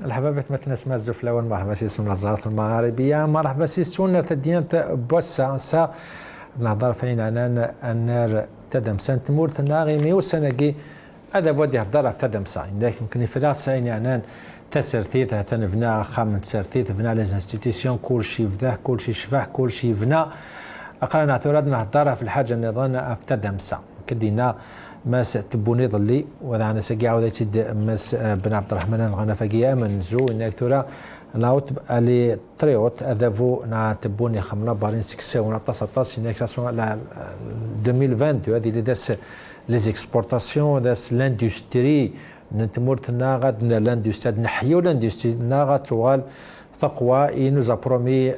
الحبابة مثل اسماء الزفلاون مرحبا سيسون الزهرات المغاربية مرحبا سيسون تديان بوسا سا نهضر فين عنان النار تدم سنت مورت ناغي ميو سنقي هذا بودي هضر في تدم سا يمكن في ساين عنان تسرتيت تنفنا خام تسرتيت فنا لي انستيتيسيون كلشي فداه كلشي شفاه كلشي فنا اقرانا تراد نهضر في الحاجة النظام في تدم سا كدينا ماس تبوني ظلي وهذا انا ساقي عاود تيد ماس بن عبد الرحمن الغنفقيه من زو انك ترى ناوت الي تريوت اذافو نا تبوني خمنا بارين سكسيون طاس انك 2022 هذه اللي داس لي زيكسبورتاسيون داس لاندستري نتمرتنا غاد لاندستري نحيو لاندستري نا غتوغال تقوى اي نوزا برومي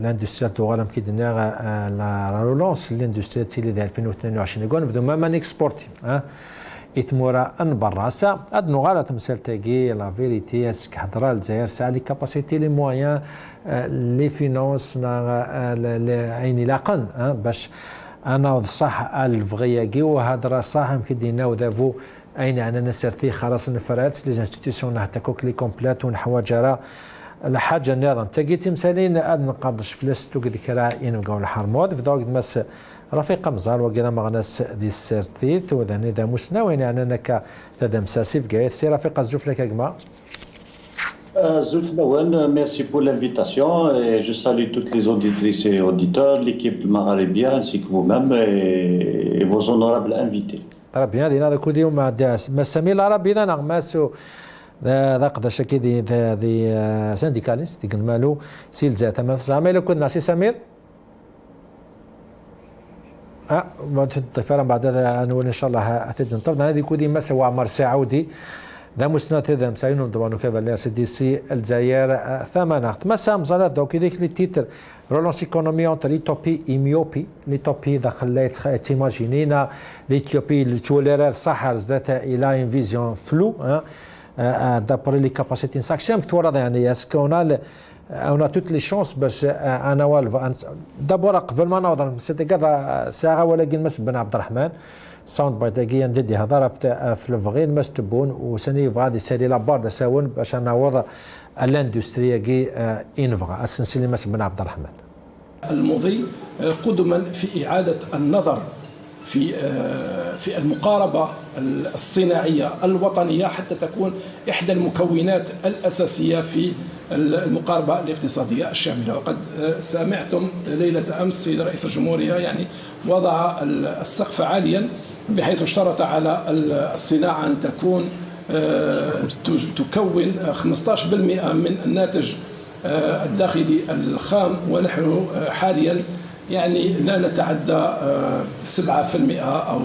لاندستري توغال كيدنا لا رولونس لاندستري تيلي 2022 يقول نبدو ما نيكسبورتي يتمورا ان براسا اد نغالا تمثال تاكي لا فيريتي اسك حضرا الجزائر سا لي كاباسيتي لي مويان لي فينونس عيني لاقن باش انا صح الفغياكي وهضره صح كيدينا ودافو اين انا نسرتي خلاص نفرات لي انستيتيسيون هتاكوك لي كومبلات ونحواجرا الحاجه النظام تاكي تمثالين اد نقدرش فلست وكذيك راه ينبقاو الحرمود في دوك مس رفيق مزار وكذا مغناس دي السرتيت وذاني دا مسنا يعني انك تدم ساسيف كاي سي رفيق الزوف لك كما Zulf Nawan, merci pour l'invitation et je salue toutes les auditrices et auditeurs, l'équipe de Maghrébia ainsi que vous-même et vos honorables invités. Très bien, دينا كل يوم مع داس مسامي العربي ذا نغماسو ذا قداش كي دي سانديكاليست ديك المالو سيل زات ما زعما كنا سي سمير الطفاله بعد نقول ان شاء الله هتد نطرد هذه كودي ما سوى عمر سعودي ذا مسنا تذم ساينون دوانو كيفا سي دي سي الجزائر ثمانه مسا مزالات دوك ديك لي تيتر رولونس ايكونومي اونتر ليتوبي ايميوبي ليتوبي دخلت تيماجينينا ليتيوبي التوليرير صح زدت الى ان فيزيون فلو دابري لي كاباسيتي نساكشام تورا يعني اسكونا on a toutes les chances باش انا والف دابور قبل ما نوض سيتي كذا ساعه ولكن مس بن عبد الرحمن ساوند باي تاكي ندي هضره في الفغين مس تبون وسني غادي سالي لابار ساون باش انا وضع الاندستريا كي انفغا اسنسي مس بن عبد الرحمن المضي قدما في اعاده النظر في المقاربة الصناعية الوطنية حتى تكون إحدى المكونات الأساسية في المقاربة الاقتصادية الشاملة. وقد سمعتم ليلة أمس سيد رئيس الجمهورية يعني وضع السقف عاليا بحيث اشترط على الصناعة أن تكون 15% من الناتج الداخلي الخام، ونحن حاليا يعني لا نتعدى 7% أو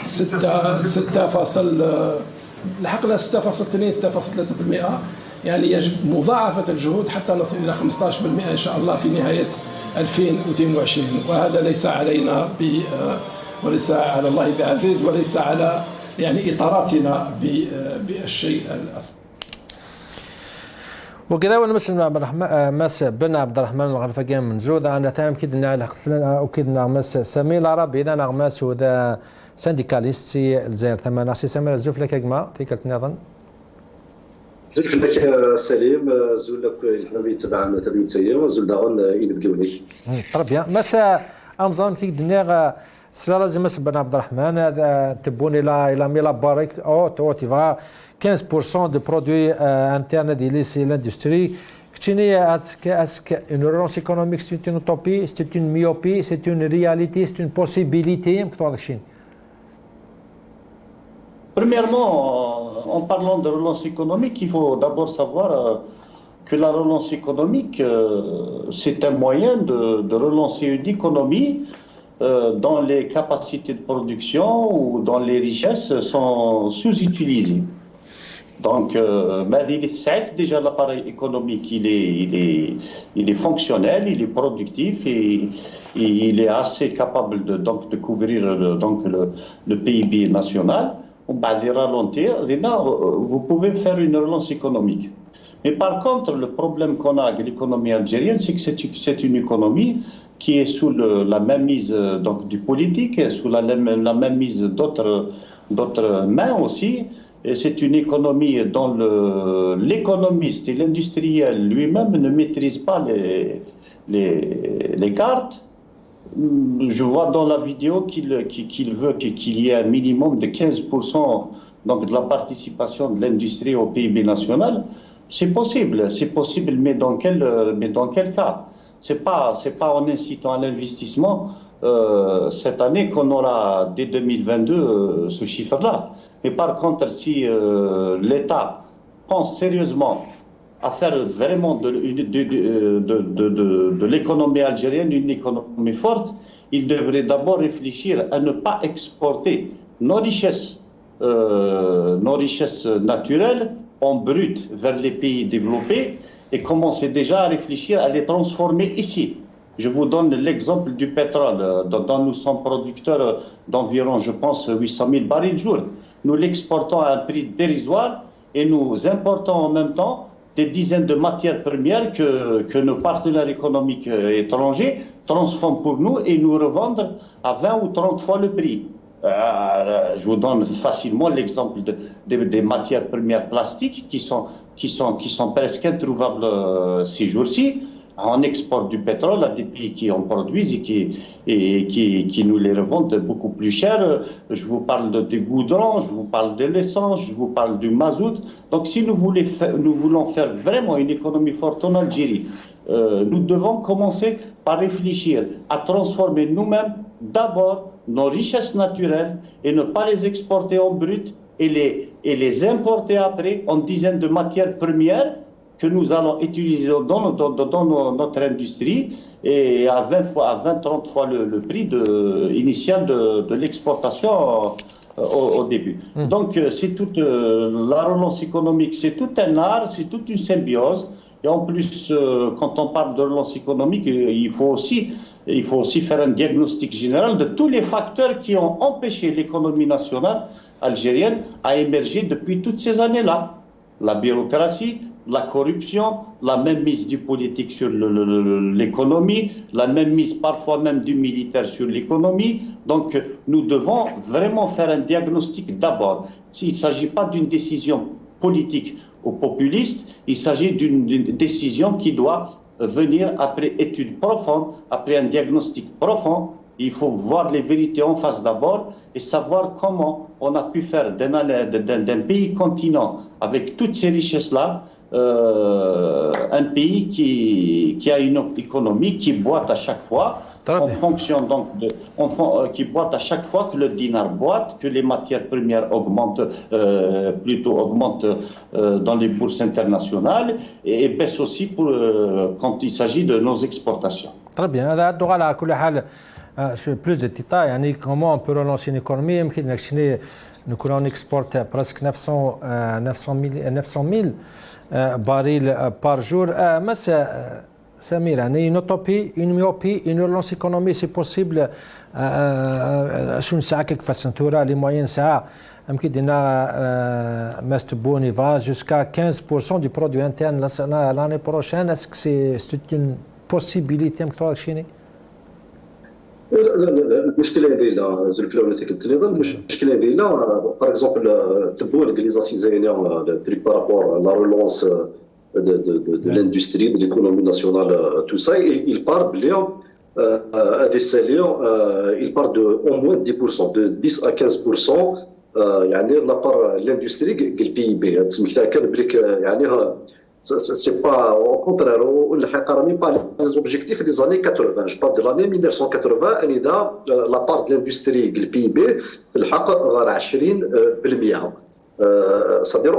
6 الحق 6.2 6.3%. يعني يجب مضاعفة الجهود حتى نصل إلى 15% إن شاء الله في نهاية 2022، وهذا ليس علينا وليس على الله بعزيز وليس على يعني إطاراتنا بالشيء الأصلي. وكذا مس بن عبد الرحمن الغنفقي من زود انا تام كيدنا على وكيدنا مس سمي العربي اذا نغمس ودا سانديكاليست سي الجزائر ثمانه سي سمير الزوف لك كما تيكلت نظن زوف لك سليم زول لك الحبيب تبع تبعتيا وزول داغون ينبقوني طرب بيان مس امزون كيدنا سلا لازم مس بن عبد الرحمن هذا تبوني الى ميلا بارك او تيفا 15% de produits internes de l'industrie. Est-ce qu'une relance économique c'est une utopie, c'est une myopie, c'est une réalité, c'est une possibilité? Premièrement, en parlant de relance économique, il faut d'abord savoir que la relance économique, c'est un moyen de relancer une économie dont les capacités de production ou dont les richesses sont sous-utilisées. Donc, déjà l'appareil économique, il est fonctionnel, il est productif et il est assez capable de couvrir le PIB national. On va les ralentir. Vous pouvez faire une relance économique. Mais par contre, le problème qu'on a avec l'économie algérienne, c'est que c'est une économie qui est sous la mainmise du politique, sous la mainmise d'autres mains aussi. Et c'est une économie dont l'économiste et l'industriel lui-même ne maîtrise pas les cartes. Je vois dans la vidéo qu'il veut qu'il y ait un minimum de 15% donc de la participation de l'industrie au PIB national. C'est possible, mais dans quel cas? C'est pas en incitant à l'investissement cette année qu'on aura dès 2022 ce chiffre-là. Mais par contre, si l'État pense sérieusement à faire vraiment de l'économie algérienne une économie forte, il devrait d'abord réfléchir à ne pas exporter nos richesses naturelles en brut vers les pays développés et commencer déjà à réfléchir à les transformer ici. Je vous donne l'exemple du pétrole, dont nous sommes producteurs d'environ, je pense, 800 000 barils jour. Nous l'exportons à un prix dérisoire et nous importons en même temps des dizaines de matières premières que nos partenaires économiques étrangers transforment pour nous et nous revendent à 20 ou 30 fois le prix. Je vous donne facilement l'exemple des matières premières plastiques qui sont presque introuvables ces jours-ci. On exporte du pétrole à des pays qui en produisent et qui nous les revendent beaucoup plus cher. Je vous parle des goudrons, je vous parle de l'essence, je vous parle du mazout. Donc si nous voulons faire vraiment une économie forte en Algérie, nous devons commencer par réfléchir à transformer nous-mêmes d'abord nos richesses naturelles et ne pas les exporter en brut et les importer après en dizaines de matières premières que nous allons utiliser dans notre industrie et à 20-30 fois le prix initial de l'exportation au début. Donc c'est toute la relance économique, c'est tout un art, c'est toute une symbiose. Et en plus, quand on parle de relance économique, il faut aussi faire un diagnostic général de tous les facteurs qui ont empêché l'économie nationale algérienne à émerger depuis toutes ces années-là. La bureaucratie, la corruption, la mainmise du politique sur l'économie, la mainmise parfois même du militaire sur l'économie. Donc nous devons vraiment faire un diagnostic d'abord. Il ne s'agit pas d'une décision politique ou populiste, il s'agit d'une décision qui doit venir après étude profonde, après un diagnostic profond. Il faut voir les vérités en face d'abord et savoir comment on a pu faire d'un pays continent avec toutes ces richesses-là un pays qui a une économie qui boite à chaque fois en fonction donc qui boite à chaque fois que le dinar boite, que les matières premières augmentent dans les bourses internationales et baissent aussi quand il s'agit de nos exportations. Très bien. هذا الدور على كل حال plus de détails يعني comment on peut relancer une économie يمكن نكون on exporte presque 900 000 barils par jour. Samir, une utopie, une myopie, une relance économique, c'est possible. شو نساعة كيف فسنتورا les moyennes ساعة يمكن دينا مستبوني va jusqu'à 15% du produit interne l'année prochaine. Est-ce que c'est une possibilité مكتوب شيني؟ لا المشكله ديالنا زلفله ولا قلت لي المشكله ديالنا باغ اكزومبل تبون لي زاتيزينيان بارابور لا رولونس de l'industrie, de l'économie nationale, tout ça, et il parle bien des salaires, il parle de au moins 10%, de 10 à 15%, يعني la part l'industrie le PIB. تسميتها كنبريك يعني c'est pas au contraire الحقيقه راني pas les objectifs des années 80. Je parle de l'année 1980 ان اذا la part de l'industrie le PIB تلحق غير 20%. C'est-à-dire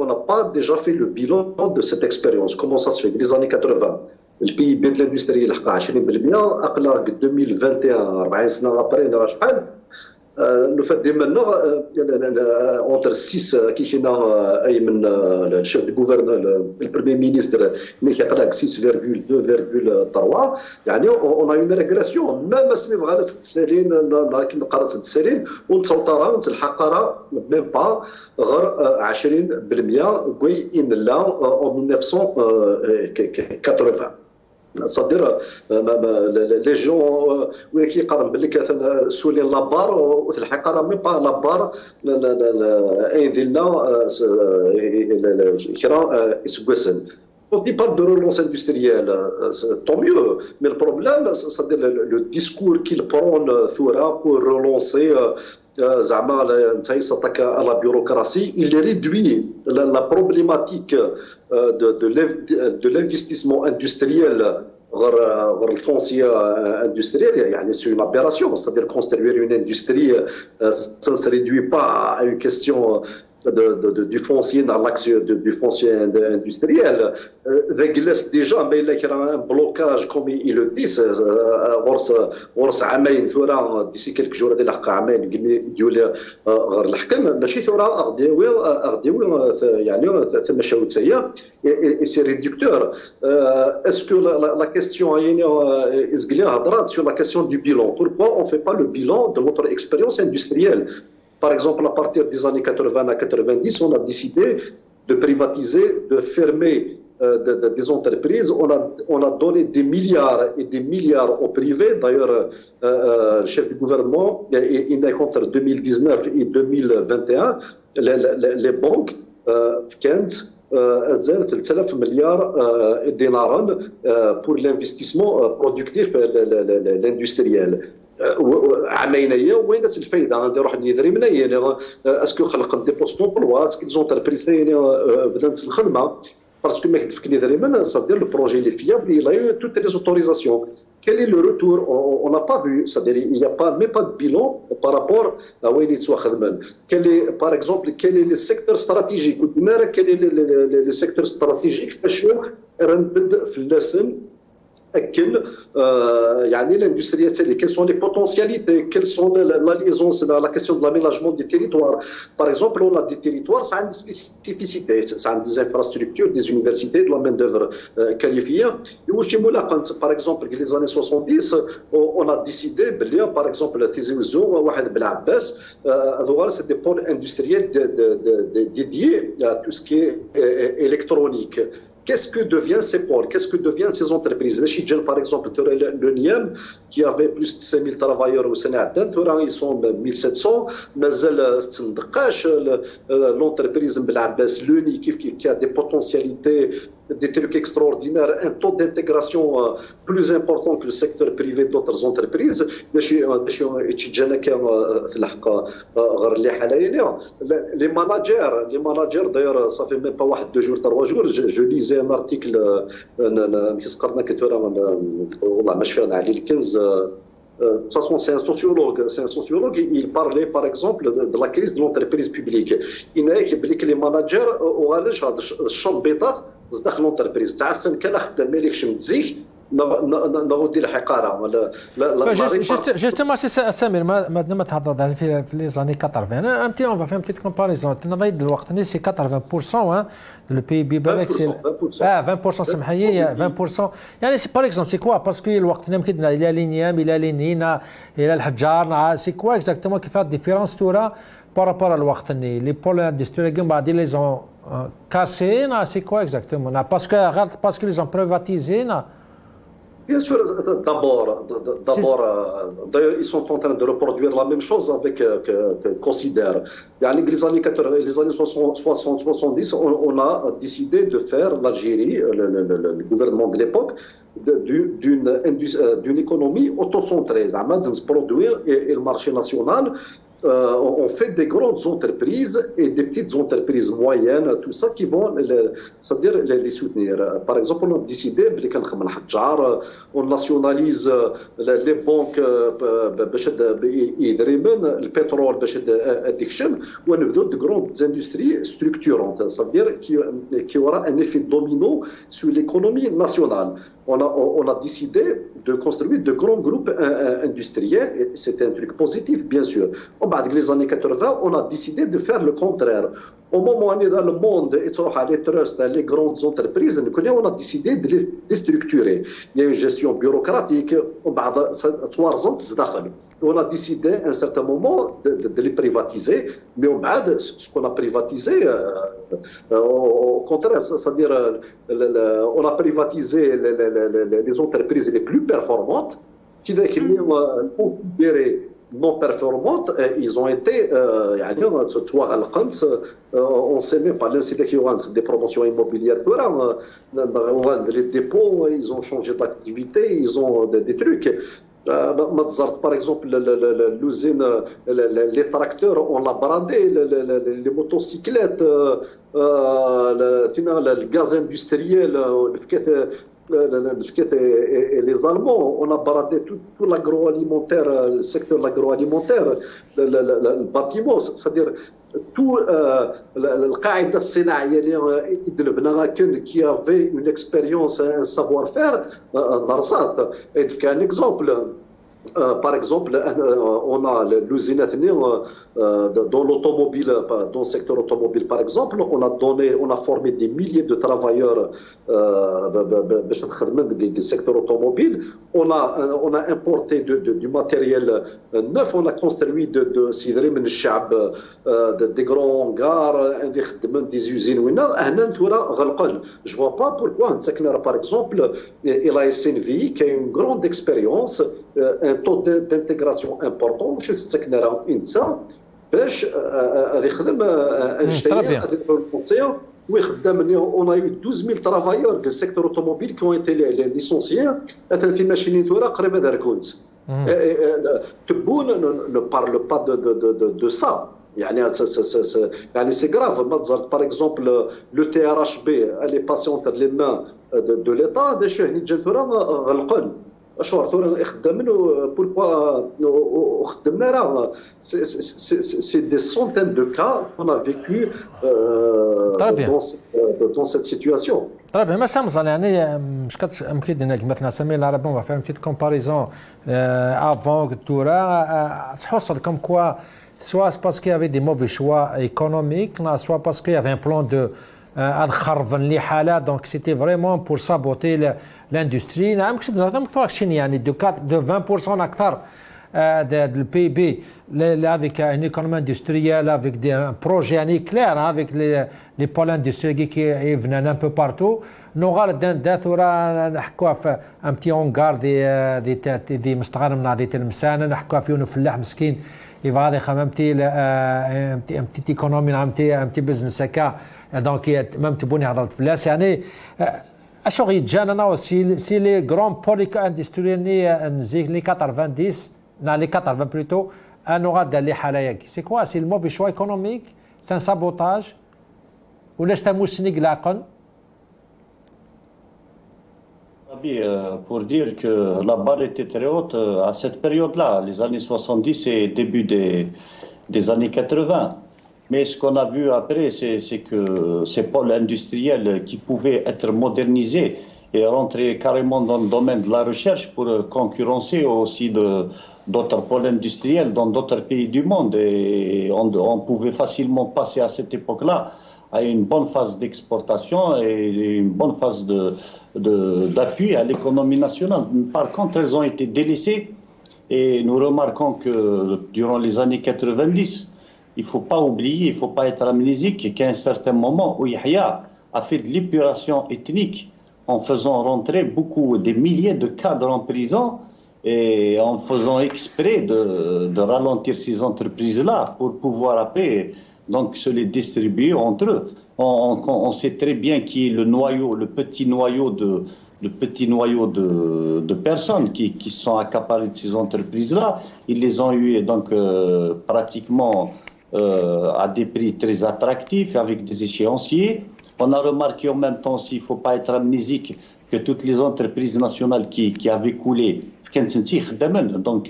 on n'a pas déjà fait le bilan de cette expérience. Comment ça se fait? Les années 80, le PIB de l'industrie il a 20%, أقل 2021 40 سنة après شحال le fait de maintenant entre 6 qui هنا أي من le chef du gouvernement le premier ministre اللي كيقرا 6,2,3 يعني on a une régression même اسمي بغا تسالين لكن قرات تسالين ونتصوترها ونتلحقها même pas غير 20% كوي إن لا en 1980. c'est-à-dire les gens وين كيقارن باللي سولين لابار وفي الحقيقه راه مي با لابار اين ديالنا كرا يسوسن. Quand il parle de relance industrielle, tant mieux. Mais le problème, c'est le discours qu'il prône pour relancer à la bureaucratie, il réduit la problématique de l'investissement industriel vers le foncier industriel. C'est une aberration. C'est-à-dire construire une industrie, ça ne se réduit pas à une question du foncier dans l'axe du foncier industriel. Déjà, mais il y a un blocage, comme il le dit, d'ici quelques jours, et c'est réducteur. Est-ce que la question sur la question du bilan, pourquoi on ne fait pas le bilan de notre expérience industrielle? Par exemple, à partir des années 80 à 90, on a décidé de privatiser, de fermer des entreprises. On a donné des milliards et des milliards au privé. D'ailleurs, le chef du gouvernement, il est entre 2019 et 2021, les banques, 3000 مليار دينارا pour l'investissement productif l'industriel. عامين وين دات الفايده غادي نروح نيدري منين اسكو خلق دي بوست امبلوا اسكو زونتربريز بدات الخدمه باسكو ما كتفكني دائما صدير le projet il est fiable, il a eu toutes les autorisations. Quel est le retour? On n'a pas vu, c'est-à-dire il n'y a même pas de bilan par rapport à où il est. Par exemple, quel est le secteur stratégique? Quel est le secteur stratégique? Quelles sont les potentialités, quelles sont la liaison, c'est la question de l'aménagement des territoires. Par exemple, on a des territoires, ça a une spécificité, ça a des infrastructures, des universités, de la main-d'œuvre qualifiée. Par exemple, dans les années 70, on a décidé, par exemple, c'est des pôles industriels dédiés à tout ce qui est électronique. Qu'est-ce que deviennent ces pôles? Qu'est-ce que deviennent ces entreprises? Par exemple, le NIAM, qui avait plus de 5000 travailleurs au Sénat, ils sont 1700. Mais l'entreprise l'UNI, qui a des potentialités, des trucs extraordinaires, un taux d'intégration plus important que le secteur privé d'autres entreprises. Les managers, d'ailleurs, ça fait même pas 2 jours, 3 jours, je lisais un article de toute façon, c'est un sociologue, il parlait par exemple de la crise de l'entreprise publique. Il a dit que les managers ont un champ bêta dans l'entreprise. Justement, c'est ça, Samir, ما تهضر في les années 80. On va faire une petite comparaison. C'est 80% de le PIB. 20% سمحية 20%. يعني par exemple, c'est quoi? Parce que الوقت il y a l'INIAM, il y a l'ININA, il y a الحجار. C'est quoi exactement qui fait la différence par rapport à الوقت les pôles industriels ils ont cassé? C'est quoi exactement? Parce qu'ils ont privatisé? Bien sûr, d'abord, d'ailleurs, ils sont en train de reproduire la même chose avec Considère. Les années 80, les années 60-70, on a décidé de faire l'Algérie, le gouvernement de l'époque, d'une économie autocentrée, de se produire et le marché national. On fait des grandes entreprises et des petites entreprises moyennes, tout ça qui vont c'est-à-dire les soutenir. Par exemple, on a décidé on nationalise les banques le pétrole on a de grandes industries structurantes, c'est-à-dire qui aura un effet domino sur l'économie nationale. On a décidé de construire de grands groupes industriels et c'est un truc positif, bien sûr. Dans les années 80, on a décidé de faire le contraire. au moment où le monde est sur les trusts, les grandes entreprises, on a décidé de les structurer. Il y a une gestion bureaucratique, on a décidé à un certain moment de les privatiser, mais ce qu'on a privatisé, au contraire, c'est-à-dire on a privatisé les entreprises les plus performantes, qui sont considérées non performantes, ils ont été on sait même pas des promotions immobilières, les dépôts, ils ont changé d'activité, ils ont des trucs. Par exemple, l'usine, les tracteurs, on l'a bradé, les motocyclettes, le gaz industriel, et les Allemands, on a baradé tout l'agroalimentaire, le secteur de l'agroalimentaire, le bâtiment, c'est-à-dire tout le Qaïda Sénaïe qui avait une expérience, un savoir-faire, et un exemple. Par exemple, on a l'usine dans l'automobile, dans le secteur automobile par exemple, on a formé des milliers de travailleurs du secteur automobile. On a importé du matériel neuf, on a construit des grands hangars, des usines. Je ne vois pas pourquoi, par exemple, la SNVI qui a une grande expérience, un taux d'intégration important, je sais باش غادي يخدم on a eu 12 000 travailleurs du secteur automobile qui ont été licenciés. في ماشيين ثورة قريبة دار كنت. Tebboune ne parle pas de ça. يعني c'est grave. Par exemple, le TRHB, elle est passée entre les mains de l'État. داش هني جات ثورة غلقن. C'est des centaines de cas qu'on a vécu dans cette situation. طيب ما سامزان يعني مش كتمكن انك مثلا سمي العرب on va faire une petite comparaison avant Toura تحصل comme quoi soit parce qu'il y avait des mauvais choix économiques soit parce qu'il y avait un plan de الخرفن اللي حاله donc c'était vraiment pour saboter l'industrie نعم يعني de 20% اكثر du PIB avec une économie industrielle avec des projets clairs avec les pôles industriels qui viennent un peu partout نوغال داثورا نحكوها في ان بتي اونغار دي مستغرب من عادي المسانه نحكوها فيه فلاح مسكين يبغى غادي خممتي امتي ايكونومي امتي بزنس هكا دونك même تبوني هضرت فلاس يعني اشو غيتجانا اوسي سي لي غران بوليك اندستريال نزيك لي 90 لي 80 بلوتو انو غادا لي حالاياك سي كوا سي الموفي شوا ايكونوميك سان سابوتاج ولا شتاموسني قلاقن. Pour dire que la barre était très haute à cette période-là, les années 70 et début des années 80. Mais ce qu'on a vu après, c'est que ces pôles industriels qui pouvaient être modernisés et rentrer carrément dans le domaine de la recherche pour concurrencer aussi d'autres pôles industriels dans d'autres pays du monde. Et on pouvait facilement passer à cette époque-là à une bonne phase d'exportation et une bonne phase d'appui à l'économie nationale. Par contre, elles ont été délaissées et nous remarquons que durant les années 90, il ne faut pas oublier, il ne faut pas être amnésique qu'à un certain moment où Yahya a fait de l'épuration ethnique en faisant rentrer des milliers de cadres en prison et en faisant exprès de ralentir ces entreprises-là pour pouvoir après donc se les distribuer entre eux. On sait très bien qui est le petit noyau de personnes qui sont accaparées de ces entreprises-là. Ils les ont eu donc pratiquement à des prix très attractifs avec des échéanciers. On a remarqué en même temps aussi, il ne faut pas être amnésique, que toutes les entreprises nationales qui avaient coulé, donc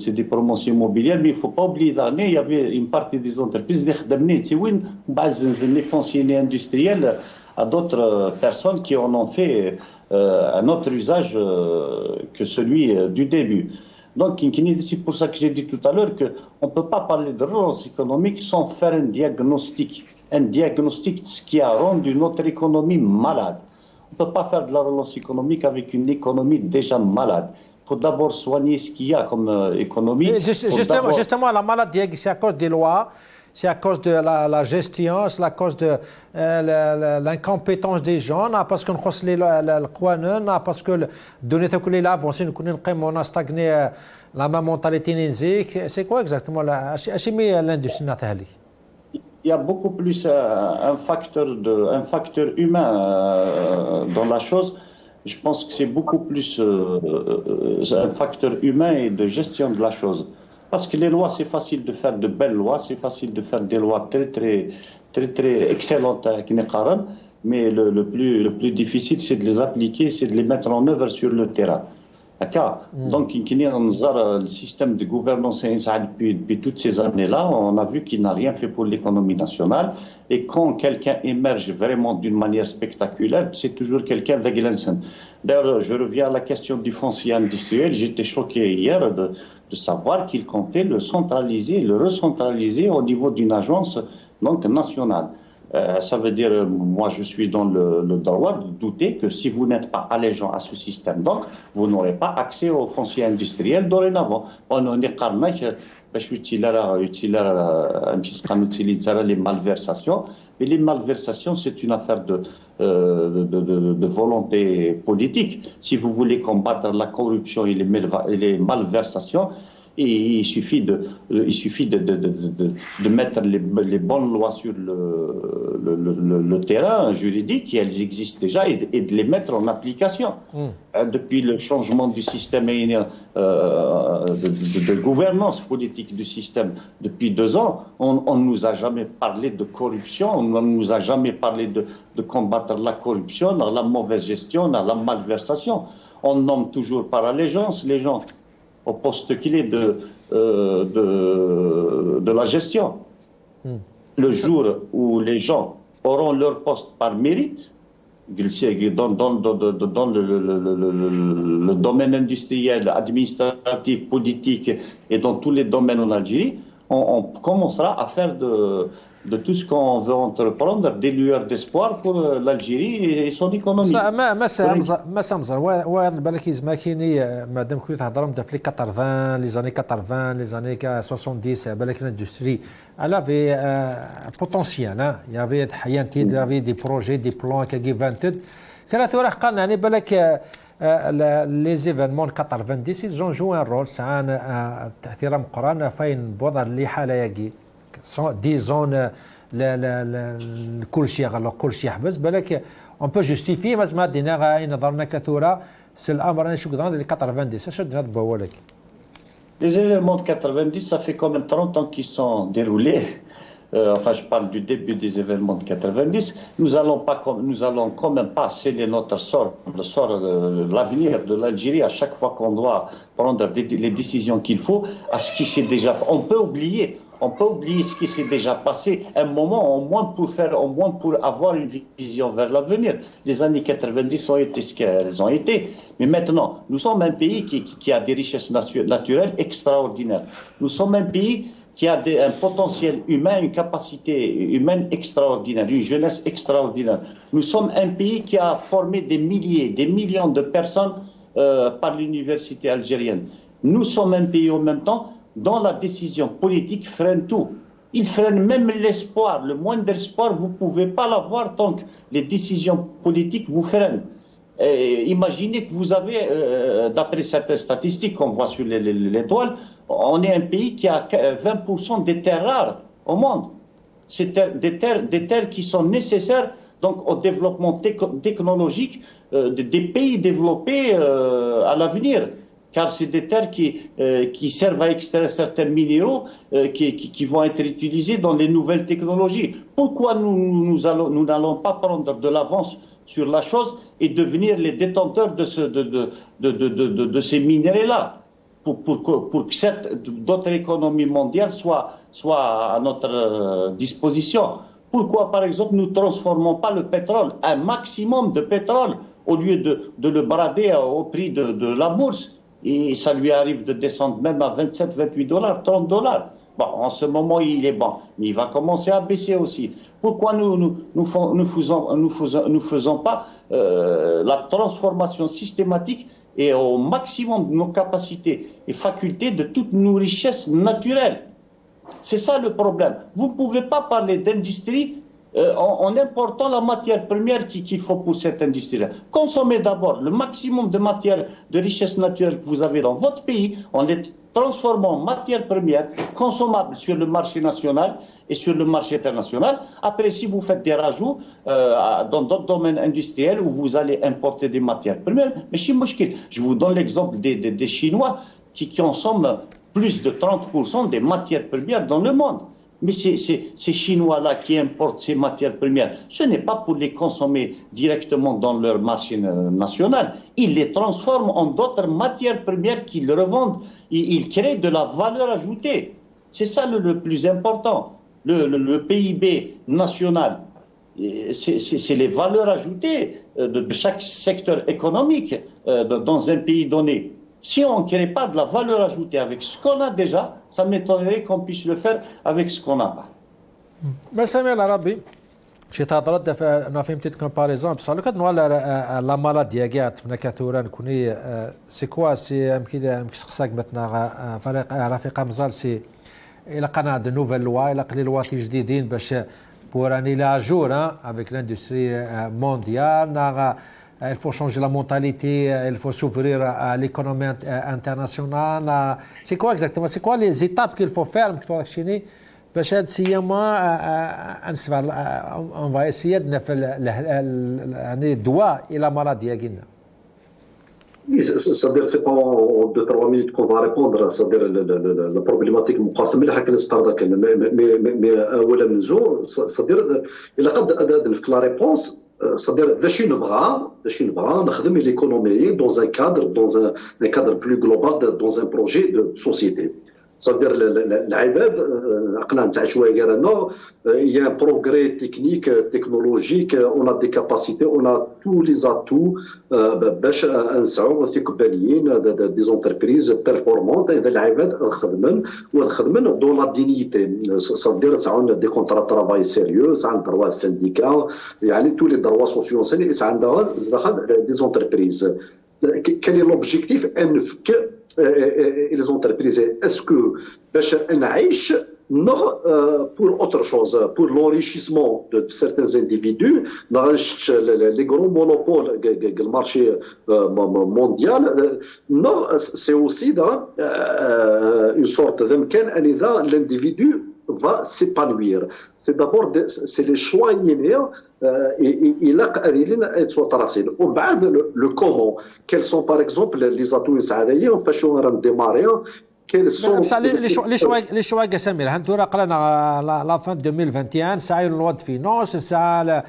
c'est des promotions immobilières, mais il ne faut pas oublier qu'il y avait une partie des entreprises les fonciers industriels à d'autres personnes qui en ont fait un autre usage que celui du début. Donc, c'est pour ça que j'ai dit tout à l'heure qu'on ne peut pas parler de relance économique sans faire un diagnostic de ce qui a rendu notre économie malade. On ne peut pas faire de la relance économique avec une économie déjà malade. Il faut d'abord soigner ce qu'il y a comme économie. Justement, la maladie, c'est à cause des lois, c'est à cause de la gestion, c'est à cause de l'incompétence des gens, parce qu'on خص le قوانين, parce que donner tous les là, on a stagné la même mentalité. C'est quoi exactement l'industrie natale? Il y a beaucoup plus un facteur humain dans la chose. Je pense que c'est beaucoup plus un facteur humain et de gestion de la chose. Parce que les lois, c'est facile de faire de belles lois, c'est facile de faire des lois très excellentes, mais le plus difficile, c'est de les appliquer, c'est de les mettre en œuvre sur le terrain. D'accord. Donc, le système de gouvernance depuis toutes ces années-là, on a vu qu'il n'a rien fait pour l'économie nationale. Et quand quelqu'un émerge vraiment d'une manière spectaculaire, c'est toujours quelqu'un de Glensen. D'ailleurs, je reviens à la question du foncier industriel. J'étais choqué hier de savoir qu'il comptait le centraliser, le recentraliser au niveau d'une agence donc nationale. Ça veut dire, moi je suis dans le droit de douter que si vous n'êtes pas allégeant à ce système, donc vous n'aurez pas accès aux fonciers industriels dorénavant. On est les malversations. Et les malversations, c'est une affaire de volonté politique. Si vous voulez combattre la corruption et les malversations, et il suffit de mettre les bonnes lois sur le terrain juridique, et elles existent déjà, et de les mettre en application. Depuis le changement du système de gouvernance politique du système depuis 2 ans, on ne nous a jamais parlé de corruption, on ne nous a jamais parlé de combattre la corruption, la mauvaise gestion, la malversation. On nomme toujours par allégeance les gens au poste qu'il est de la gestion. Le jour où les gens auront leur poste par mérite, dans le domaine industriel, administratif, politique et dans tous les domaines en Algérie, on commencera à faire de tout ce qu'on veut entreprendre des lueurs d'espoir pour l'Algérie et son économie. ما سامزر وين بالك يزماكيني مادام كنت تهضروا في لي 80 لي زاني 80 لي زاني 70 بالك l'industrie elle avait potentiel, il y avait il y avait des projets des plans qui invented كانت ورقنا يعني بالك les événements 90 ils ont joué un rôle ساعه تاثير مقران فين بوضع اللي حاله يجي disons كل شيء غلق كل شيء حفظ بالك on peut justifier مازما دينا نظرنا كثوره سي الامر انا شو قدرنا 90 اش درنا بوالك. Les événements de 90, ça fait quand même 30 ans qu'ils sont déroulés. Enfin, je parle du début des événements de 90. Nous allons quand même pas sceller notre sort, le sort de l'avenir de l'Algérie à chaque fois qu'on doit prendre les décisions qu'il faut. À ce qui s'est déjà, on peut oublier ce qui s'est déjà passé un moment, au moins pour avoir une vision vers l'avenir. Les années 90 ont été ce qu'elles ont été. Mais maintenant, nous sommes un pays qui a des richesses naturelles extraordinaires. Nous sommes un pays qui a un potentiel humain, une capacité humaine extraordinaire, une jeunesse extraordinaire. Nous sommes un pays qui a formé des milliers, des millions de personnes par l'université algérienne. Nous sommes un pays en même temps dont la décision politique freine tout. Il freine même l'espoir. Le moindre espoir, vous ne pouvez pas l'avoir tant que les décisions politiques vous freinent. Imaginez que vous avez, d'après certaines statistiques qu'on voit sur l'étoile, on est un pays qui a 20% des terres rares au monde. C'est des terres qui sont nécessaires donc, au développement technologique des pays développés à l'avenir. Car c'est des terres qui servent à extraire certains minéraux qui vont être utilisés dans les nouvelles technologies. Pourquoi nous n'allons pas prendre de l'avance sur la chose et devenir les détenteurs de ces minéraux-là pour que d'autres économies mondiales soient à notre disposition? Pourquoi, par exemple, nous ne transformons pas le pétrole, un maximum de pétrole, au lieu de le brader au prix de la bourse? Et ça lui arrive de descendre même à 27, 28 dollars, 30 dollars. Bon, en ce moment, il est bon, mais il va commencer à baisser aussi. Pourquoi nous faisons pas la transformation systématique et au maximum de nos capacités et facultés de toutes nos richesses naturelles? C'est ça le problème. Vous ne pouvez pas parler d'industrie en important la matière première qu'il faut pour cette industrie-là. Consommez d'abord le maximum de matières, de richesses naturelles que vous avez dans votre pays, en les transformant en matières premières consommables sur le marché national et sur le marché international. Après, si vous faites des rajouts dans d'autres domaines industriels où vous allez importer des matières premières, mais je vous donne l'exemple des Chinois qui consomment plus de 30% des matières premières dans le monde. Mais ces Chinois-là qui importent ces matières premières, ce n'est pas pour les consommer directement dans leur marché national. Ils les transforment en d'autres matières premières qu'ils revendent. Ils créent de la valeur ajoutée. C'est ça le plus important. Le PIB national, c'est les valeurs ajoutées de chaque secteur économique dans un pays donné. Si on ne crée pas de la valeur ajoutée avec ce qu'on a déjà, ça m'étonnerait qu'on puisse le faire avec ce qu'on n'a pas. Merci Arabi. Je t'adresse na fait une petite comparaison parce que nous la maladie جات في كثورا كوني c'est quoi c'est يمكن خصك maintenant فريق رفيق مزال سي الى قناة de nouvelles lois الى قليل لوات جديدين باش pour aller à jour avec l'industrie mondiale. Il faut changer la mentalité, il faut s'ouvrir à l'économie internationale. C'est quoi exactement? C'est quoi les étapes qu'il faut faire باش هاد on va essayer de يعني الدواء الى مرض قلنا. C'est-à-dire c'est pas en 2-3 minutes qu'on va répondre, c'est-à-dire la problématique مقارنة اللي حكينا نستعرضها كان mais أولا من جو c'est-à-dire إلا قد نفك la réponse. C'est-à-dire, nous avons l'économie dans un cadre plus global, dans un projet de société. C'est-à-dire, il y a un progrès technique, technologique, on a des capacités, on a tous les atouts des entreprises performantes et dans la dignité. C'est-à-dire, ça a des contrats de travail sérieux, ça a un droit syndical, il y a tous les droits sociaux, et ça a des entreprises. Quel est l'objectif? Et les entreprises, est-ce que pour autre chose, pour l'enrichissement de certains individus, les gros monopoles du marché mondial, non, c'est aussi une sorte de l'individu va s'épanouir. C'est d'abord les choix le comment. Quels sont par exemple les atouts en fashion démarrer. Quels sont les choix Gassamir هنتورا قرانا la fin 2021 ساعي لوا دو فينانس ساعه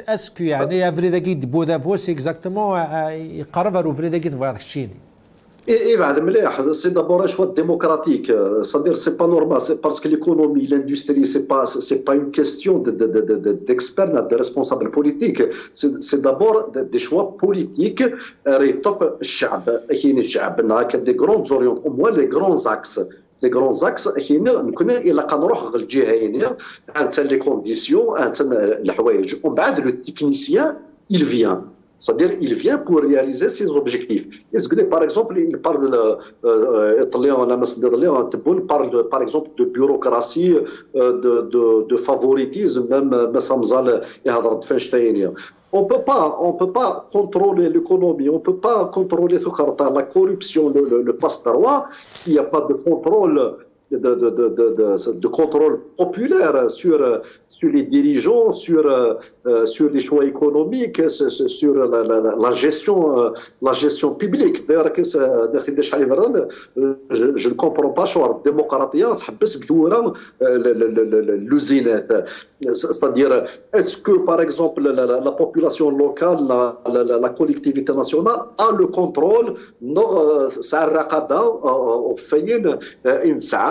اسكو يعني افريداكيد بودافو سي اكزاكتومون يقرب افريداكيد فوالا الشيني. Et c'est d'abord un choix démocratique. C'est-à-dire, c'est pas normal. C'est parce que l'économie, l'industrie, c'est pas une question d'experts, de responsables politiques. C'est d'abord des choix politiques. Des grandes orientations, au moins les grands axes. Les grands axes, les conditions, le technicien, il vient. C'est-à-dire, il vient pour réaliser ses objectifs. Est-ce que, par exemple, il parle par exemple de bureaucratie, de favoritisme, même on peut pas contrôler l'économie, on peut pas contrôler la corruption, le passe-droit, il n'y a pas de contrôle. De contrôle populaire sur les dirigeants, sur les choix économiques, sur la gestion publique. D'ailleurs, je ne comprends pas choix démocratique, c'est-à-dire, est-ce que par exemple la population locale, la collectivité nationale a le contrôle? Non, ça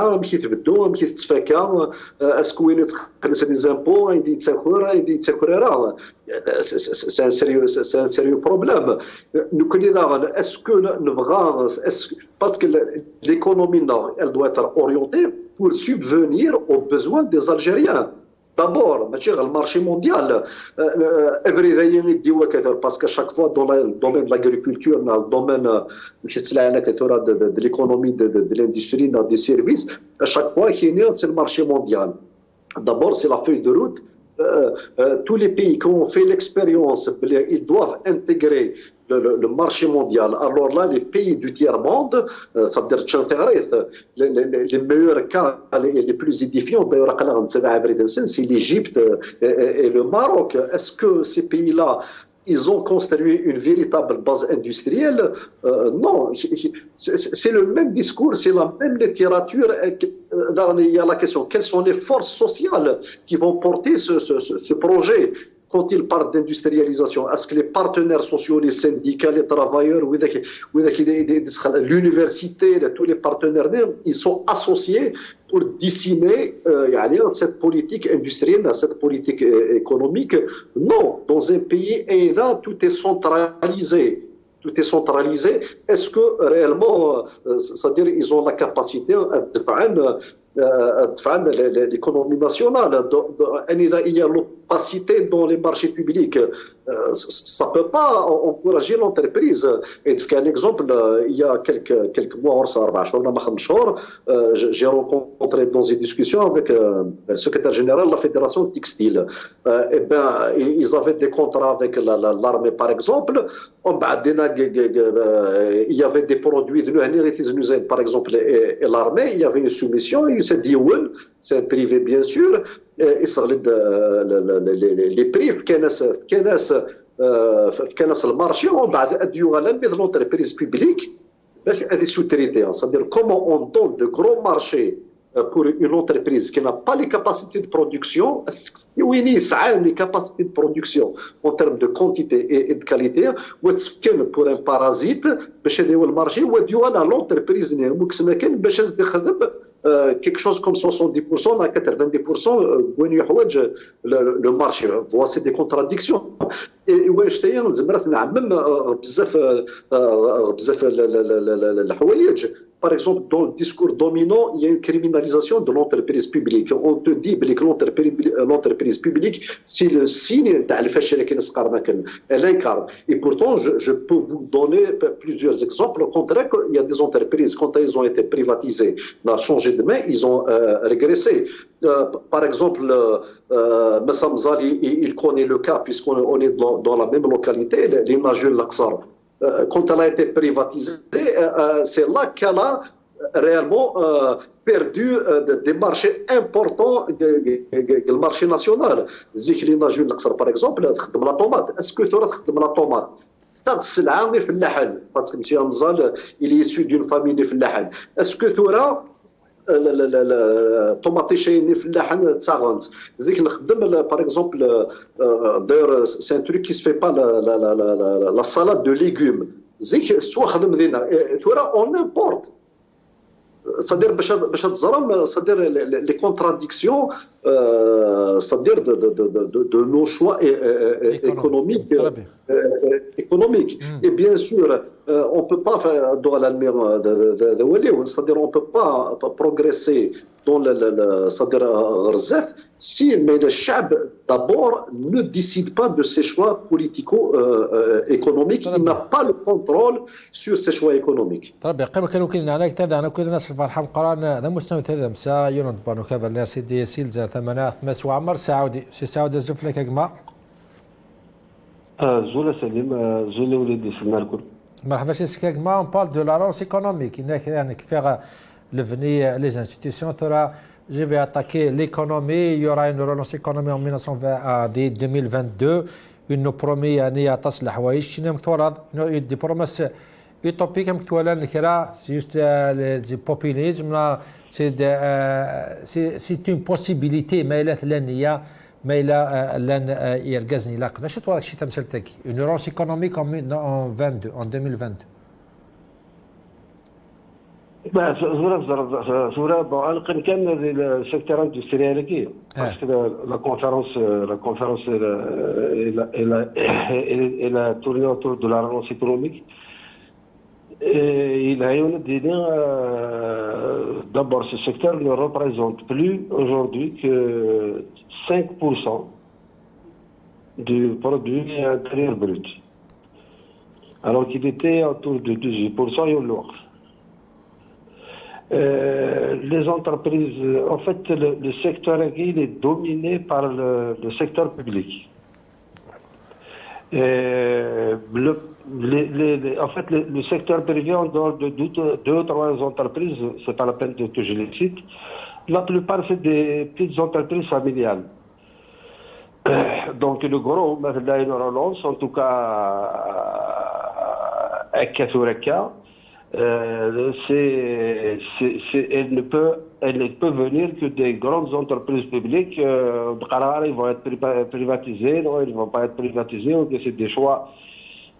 a الحياه كي تبدو كي تتفاكا اسكو وين تقلس لي زامبو يدي تاكل راه سي ان سيريو بروبليم نكون اذا اسكو نبغى باسكو l'économie nord elle doit être orientée pour subvenir aux besoins des Algériens. D'abord, le marché mondial, parce qu'à chaque fois, dans le domaine de l'agriculture, dans le domaine de l'économie, de l'industrie, dans des services, à chaque fois, c'est le marché mondial. D'abord, c'est la feuille de route. Tous les pays qui ont fait l'expérience, ils doivent intégrer le marché mondial. Alors là, les pays du tiers-monde, ça veut dire les meilleurs cas, les plus édifiants, c'est l'Égypte et le Maroc. Est-ce que ces pays-là, ils ont construit une véritable base industrielle? Non, c'est le même discours, c'est la même littérature. Il y a la question, quelles sont les forces sociales qui vont porter ce projet? Quand ils parlent d'industrialisation, est-ce que les partenaires sociaux, les syndicats, les travailleurs, l'université, tous les partenaires, ils sont associés pour dessiner cette politique industrielle, cette politique économique? Non, dans un pays, tout est centralisé. Tout est centralisé. Est-ce que réellement, c'est-à-dire ils ont la capacité de l'économie nationale? Il y a l'opacité dans les marchés publics. Ça ne peut pas encourager l'entreprise. Et un exemple, il y a quelques mois, j'ai rencontré dans une discussion avec le secrétaire général de la Fédération textile. Ils avaient des contrats avec l'armée, par exemple. Il y avait des produits de l'UNRWA, par exemple, et l'armée, il y avait une soumission, c'est un privé bien sûr, les prix في المارشي ومن بعد اديوها لونتربريز بيبليك باش هذه سوتريتي. C'est-à-dire comment on donne de gros marchés pour une entreprise qui n'a pas les capacités de production, وين يسعى les capacités de production en termes de quantité et de qualité, وتسكن pour un parasite باش يديو المارشي وديوها لونتربريز مكسنا كان باش تخدم quelque chose comme 70% à 90% وين يحوج le marché. Voici des contradictions. Et واش تاين زمرت نعمم بزاف الحوايج. Par exemple, dans le discours dominant, il y a une criminalisation de l'entreprise publique. On te dit que l'entreprise publique, c'est le signe de elle incarne. Et pourtant, je peux vous donner plusieurs exemples. Au contraire, il y a des entreprises, quand elles ont été privatisées, on a changé de main, ils ont régressé. Par exemple, Massam Zali, il connaît le cas, puisqu'on est dans la même localité, l'image de l'Aqsar. Quand elle a été privatisée, c'est là qu'elle a réellement perdu des marchés importants, le marché national. Ziklina Jules Laksar, par exemple, la tomate. Est-ce que tu as la tomate? السلعة في اللحن باسكو مسيو مزال il est issu d'une famille في اللحن. Est-ce que tu auras الطوماطي شايني في اللحن تاغونت زيك نخدم باغ اكزومبل داير سي ان تروك كي سفي با لا سالاد دو ليغوم زيك سوا خدم دينا تورا اون امبورت. C'est-à-dire باش تزرم c'est-à-dire les contradictions c'est-à-dire de nos choix économiques. Et bien sûr on peut pas dans l'Allemagne c'est-à-dire on peut pas progresser dans c'est-à-dire غرزات si mais le chab d'abord ne décide pas de ses choix politico-économiques. Il n'a pas le contrôle sur ses choix économiques. طيب قبل كانوا كنا عليك تابع أنا كل الناس الفرحان قرانا هذا مستوى هذا مسا يونت بانو كذا الناس دي سيل زار ثمانية ثمس وعمر سعودي سي سعودي زف لك يا جماعة. زولا سليم زولا وليدي سلمنا الكل. مرحبا سي جماعة. On parle de la relance économique. يعني faire levenir les institutions. Je vais attaquer l'économie. Il y aura une relance économique en 2022. Une promis أن تصل حوايج شنو مكتورض دي بروميس utopique مكتولا نكرا c'est juste le populisme c'est une possibilité ما إلا ثلانية ما إلا لن يرجزني لاقنا شو تورك شي تمثلتك une relance économique en 2022. زورا بون كان السيكتور اندستريال كي لا conférence elle a tourné autour de la relance économique. Et il a dit d'abord ce secteur ne représente plus aujourd'hui que 5% du produit intérieur brut, alors qu'il était autour de 18% et au lourd. Les entreprises, en fait, le secteur agri est dominé par le secteur public. En fait, le secteur privé, en dehors de deux ou trois entreprises, c'est pas la peine que je les cite, la plupart c'est des petites entreprises familiales. Donc le gros, là, une relance, en tout cas, à Kathureka, elle ne peut venir que des grandes entreprises publiques. Ils vont être privatisés, non, ils ne vont pas être privatisés, ou que c'est des choix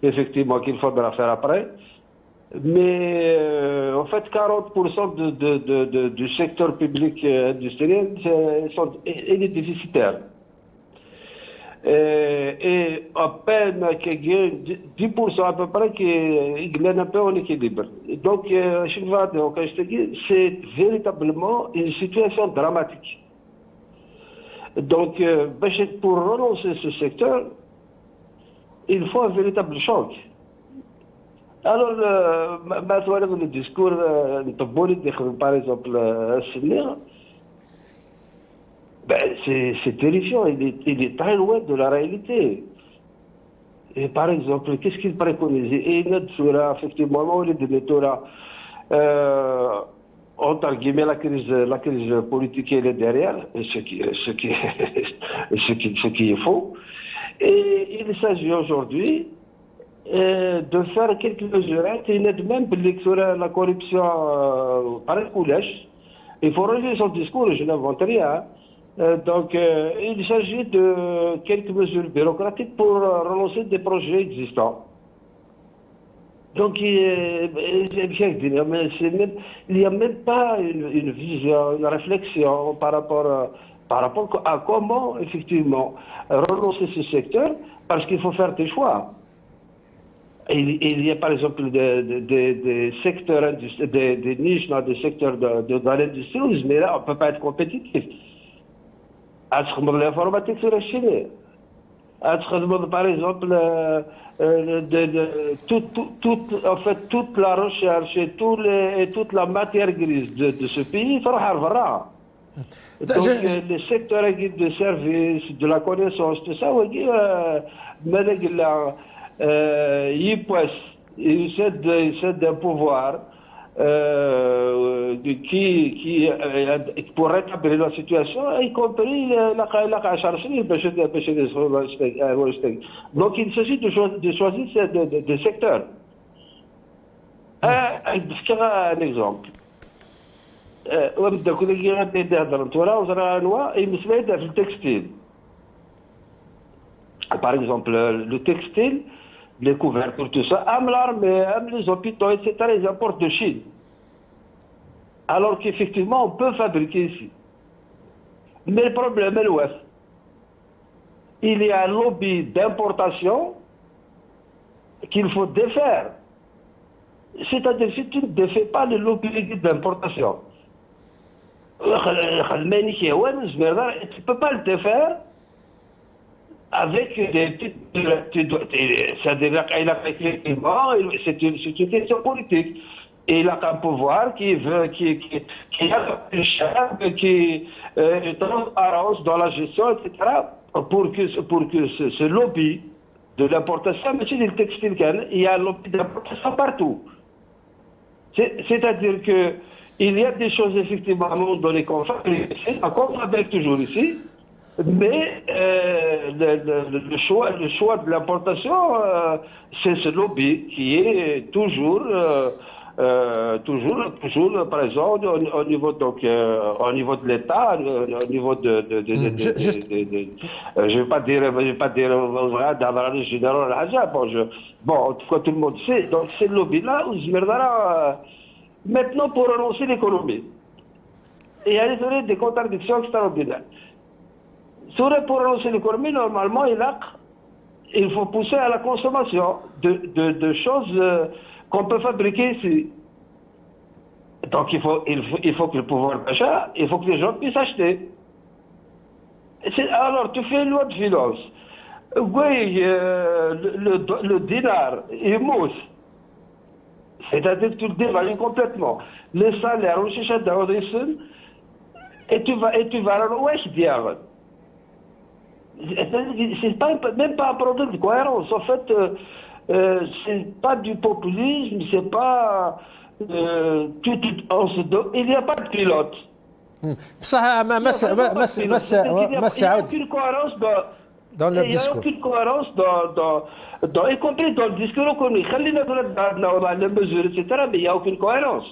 effectivement qu'il faudra faire après. Mais en fait, 40% du secteur public industriel, il est déficitaire. Et à peine qu'il y ait 10% à peu près qui gagne un peu en équilibre. Donc, je te dis, c'est véritablement une situation dramatique. Donc, pour relancer ce secteur, il faut un véritable choc. Alors, maintenant, le discours de par exemple, c'est terrifiant, il est très loin de la réalité. Et par exemple, qu'est-ce qu'il préconise? Et il sera effectivement, entre guillemets, la crise politique elle est derrière, ce qui est faux. Et il s'agit aujourd'hui de faire quelques mesurettes, et même pour la corruption par le collège. Il faut relever son discours, je n'invente rien. Donc, il s'agit de quelques mesures bureaucratiques pour relancer des projets existants. Donc, il n'y a même pas une vision, une réflexion par rapport à comment, effectivement, relancer ce secteur, parce qu'il faut faire des choix. Il y a par exemple des secteurs, des niches dans des secteurs dans l'industrie, mais là, on ne peut pas être compétitif. L'informatique sur la Chine. Par exemple, toute la recherche et toute la matière grise de ce pays, il faut donc, le secteur de service, de la connaissance, tout ça, il cède un pouvoir qui pour rétablir la situation, y compris la donc il s'agit de choisir des secteurs. Un exemple. Le textile. Par exemple, le textile, les couvertures, tout ça, les hôpitaux, etc., ils importent de Chine. Alors qu'effectivement, on peut fabriquer ici. Mais le problème est l'Ouest. Il y a un lobby d'importation qu'il faut défaire. C'est-à-dire, si tu ne défais pas le lobby d'importation, tu ne peux pas le défaire avec des petites. C'est-à-dire, c'est une question politique. Et il a un pouvoir qui transparence dans la gestion, etc., pour que ce lobby de l'importation, mais c'est le textile, il y a un lobby d'importation partout. C'est-à-dire que il y a des choses effectivement dans les conflits, on fabrique toujours ici, mais le choix de l'importation, c'est ce lobby qui est toujours présent au niveau de l'État, au niveau je vais pas dire d'avoir les généraux bon, en tout cas tout le monde sait. Donc c'est le lobby là où maintenant pour relancer l'économie. Et il y a des contradictions extraordinaires. Pour relancer l'économie, normalement, il faut pousser à la consommation de choses qu'on peut fabriquer ici. Donc il faut que le pouvoir d'achat, il faut que les gens puissent acheter. Alors tu fais une loi de finance. Oui, le dinar, il mousse. C'est-à-dire que tu le dévalues complètement. Les salaires, et tu vas wesh dire. C'est même pas un problème de cohérence. En fait, c'est pas du populisme, c'est pas. Il n'y a pas de pilote. بصح ما سعود aucune cohérence dans le il n'y a discours. aucune cohérence y compris dans le discours économique. خلينا نقولوا على mesure etc. mais il n'y a aucune cohérence.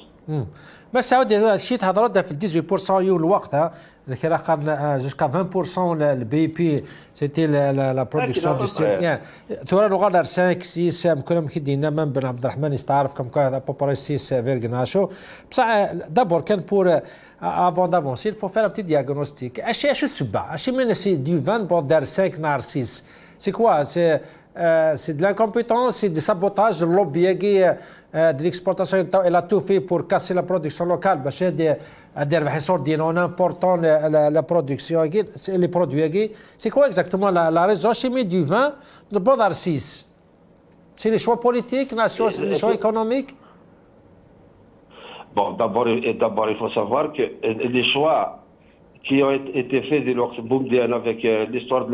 بس سعود هذا الشيء تهضر في 18% يوم الوقت اللي قال jusqu'à 20% le BIP c'était la production industrielle. ثورة نغادر 5 6 كنا مكدينا من بن عبد الرحمن يستعرف كم كان ابوبري 6,8 بصح دابور كان بور avant d'avancer il faut faire un petit diagnostic. اش السبه اش من سي du 20 pour dar 5 نهار 6 c'est quoi c'est de l'incompétence, c'est du sabotage, le lobby de l'exportation, elle a tout fait pour casser la production locale. En important la production, les produits. C'est quoi exactement la raison chimique du vin de Bodar 6? C'est les choix politiques, les choix économiques? Bon, d'abord, il faut savoir que les choix qui ont été faits dès lors avec l'histoire de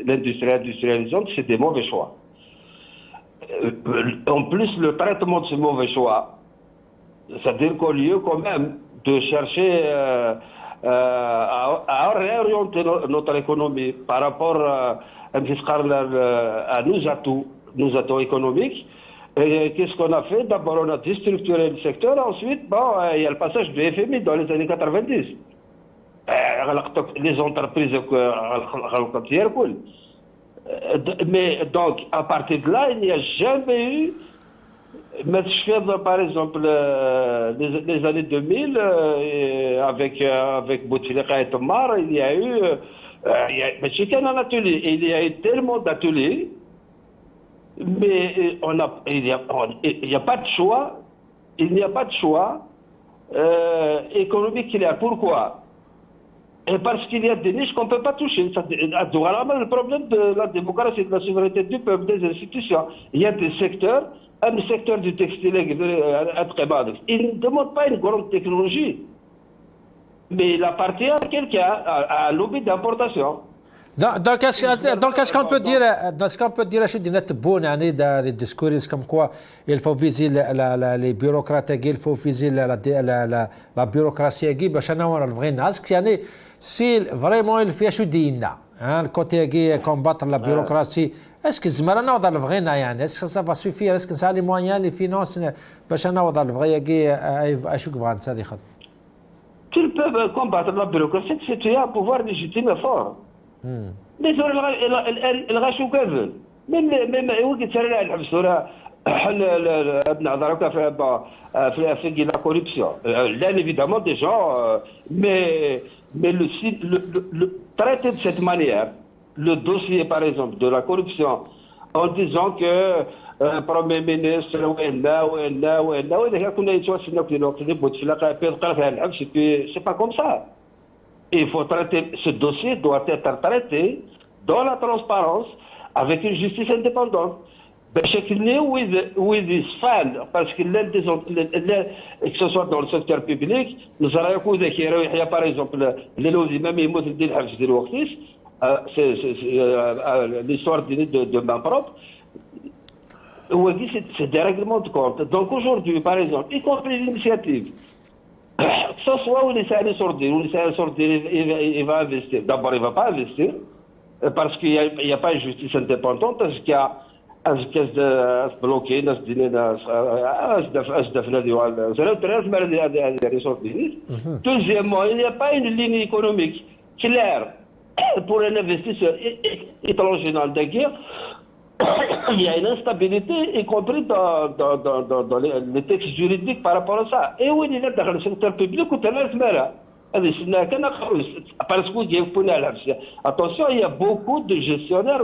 l'industrialisation, c'est des mauvais choix. En plus, le traitement de ces mauvais choix, c'est-à-dire qu'au lieu quand même de chercher à réorienter notre économie par rapport à nos atouts économiques, qu'est-ce qu'on a fait? D'abord, on a déstructuré le secteur, ensuite, il y a le passage du FMI dans les années 90. Les entreprises mais donc à partir de là il n'y a jamais eu par exemple les années 2000 avec Bouteflika et Tomar il y a eu un atelier il y a eu tellement d'ateliers mais il n'y a pas de choix économique qu'il y a. Pourquoi? Et parce qu'il y a des niches qu'on ne peut pas toucher. Le problème de la démocratie, de la souveraineté du peuple, des institutions. Il y a des secteurs, un secteur du textile, il ne demande pas une grande technologie, mais il appartient à quelqu'un, à un lobby d'importation. Donc, est-ce qu'on peut dire, je dis net bon année des discours comme quoi il faut viser les bureaucrates, il faut viser la bureaucratie, باش نورا الفغي الناس يعني si vraiment il fait شدينا le côté combattre la bureaucratie est-ce que زعما نوضع الفغينا يعني est-ce que ça va suffire est-ce que ça les moyens les finances باش نوضع الفغي اشوك فان هذه خط qu'ils peuvent combattre la bureaucratie c'est tu as un pouvoir légitime et fort. Mais il rachou كذا même هو كيتسرى على الحبس ولا حل ابن عذراك في la corruption. Là évidemment des gens mais le traiter de cette manière le dossier par exemple de la corruption en disant que Premier ministre c'est pas comme ça. Il faut traiter, ce dossier doit être traité dans la transparence avec une justice indépendante. Parce que que ce soit dans le secteur public, nous avons par exemple c'est l'histoire de main propre. C'est des règlements de compte. Donc aujourd'hui, par exemple, y compris l'initiative, que ce soit où l'Israël sortir, il va investir. D'abord, il ne va pas investir, parce qu'il n'y a pas une justice indépendante, parce qu'il y a un caisse de bloquer, deuxièmement, il n'y a pas une ligne économique claire pour un investisseur étranger dans la guerre il y a une instabilité, y compris dans les textes juridiques par rapport à ça. Et où il est dans le secteur public, où il attention, il y a beaucoup de gestionnaires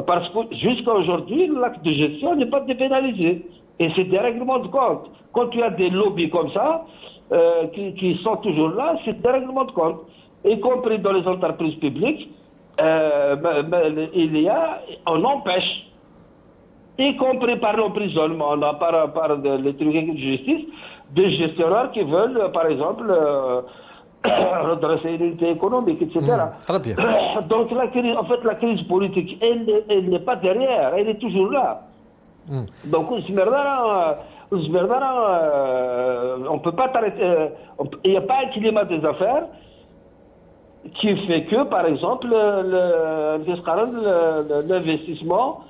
parce que jusqu'à aujourd'hui, l'acte de gestion n'est pas dépénalisé. Et c'est des règlements de compte. Quand tu as des lobbies comme ça, qui sont toujours là, c'est des règlements de compte. Y compris dans les entreprises publiques, on empêche, y compris par l'emprisonnement, par les tribunaux de justice, des gestionnaires qui veulent, par exemple, redresser une unité économique, etc. Très bien. Donc la crise politique, elle n'est pas derrière, elle est toujours là. Donc on ne peut pas t'arrêter. Il n'y a pas un climat des affaires qui fait que, par exemple, l'investissement,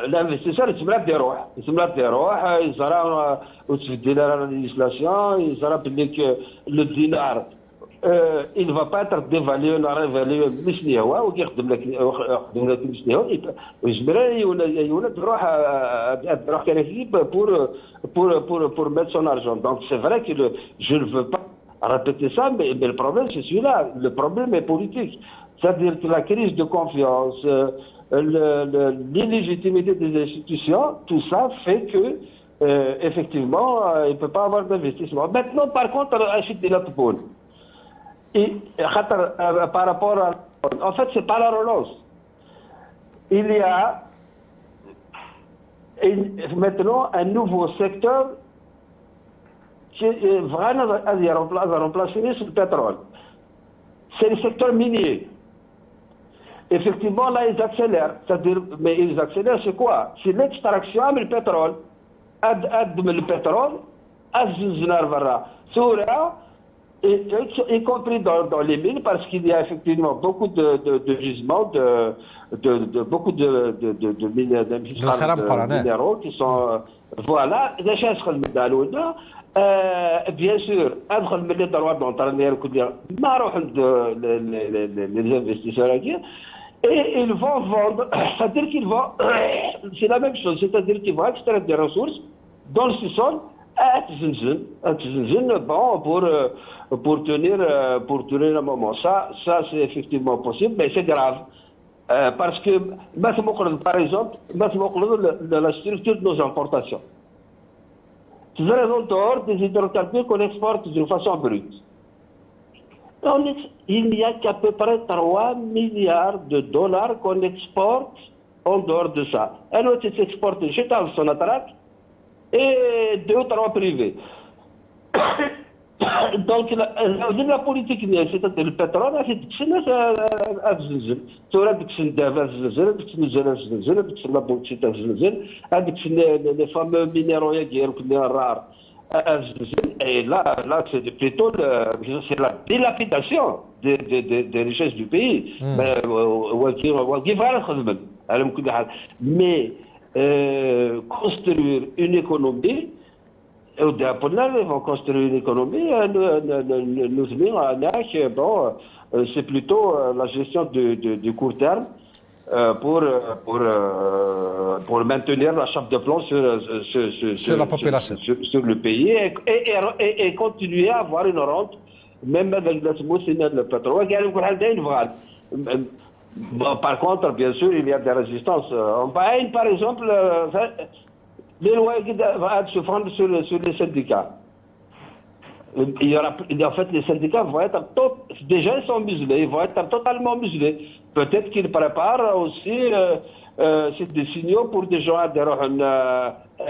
l'investisseur, il se met des rois. Il se met des rois, il sera au-dessus de la législation, il sera public que le dinar, il ne va pas être dévalué, on a révélé Misniawa, ou qu'il y a pour mettre son argent. Donc c'est vrai que je ne veux pas répéter ça, mais le problème c'est celui-là. Le problème est politique. C'est-à-dire que la crise de confiance, l'illégitimité des institutions, tout ça fait que, effectivement, il ne peut pas avoir d'investissement. Maintenant, par contre, Achid de l'Atpoul. Par rapport à... En fait, ce n'est pas la relance. Il y a maintenant un nouveau secteur qui est vraiment à remplacer le pétrole. C'est le secteur minier. Effectivement, là, ils accélèrent. C'est-à-dire, mais ils accélèrent, c'est quoi? C'est l'extraction du pétrole. Le pétrole, y compris dans les mines, parce qu'il y a effectivement beaucoup de gisements, beaucoup de minéraux qui sont... Voilà, bien sûr, les investisseurs et ils vont vendre, c'est-à-dire qu'ils vont, c'est la même chose, c'est-à-dire qu'ils vont extraire des ressources dans le sous-sol bon, pour tenir un moment. Ça c'est effectivement possible, mais c'est grave. Parce que, par exemple, la structure de nos importations. C'est en dehors des hydrocarbures qu'on exporte d'une façon brute. Il n'y a qu'à peu près 3 milliards de dollars qu'on exporte en dehors de ça. Un autre est exporté chez Tanson Atrak et 2 ou 3 privés. Donc la politique, c'est-à-dire le pétrole, les fameux minéraux rares. Et là c'est plutôt c'est la dilapidation des richesses du pays. Mais construire une économie, ils vont construire une économie, c'est plutôt la gestion du court terme pour maintenir la chape de plomb sur la population, sur le pays et continuer à avoir une rente, même avec le pétrole. Par contre, bien sûr, il y a des résistances. Par exemple, les lois vont se fondre sur les syndicats. En fait, les syndicats vont être déjà ils sont muselés, ils vont être totalement muselés. Peut-être qu'ils préparent aussi c'est des signaux pour des gens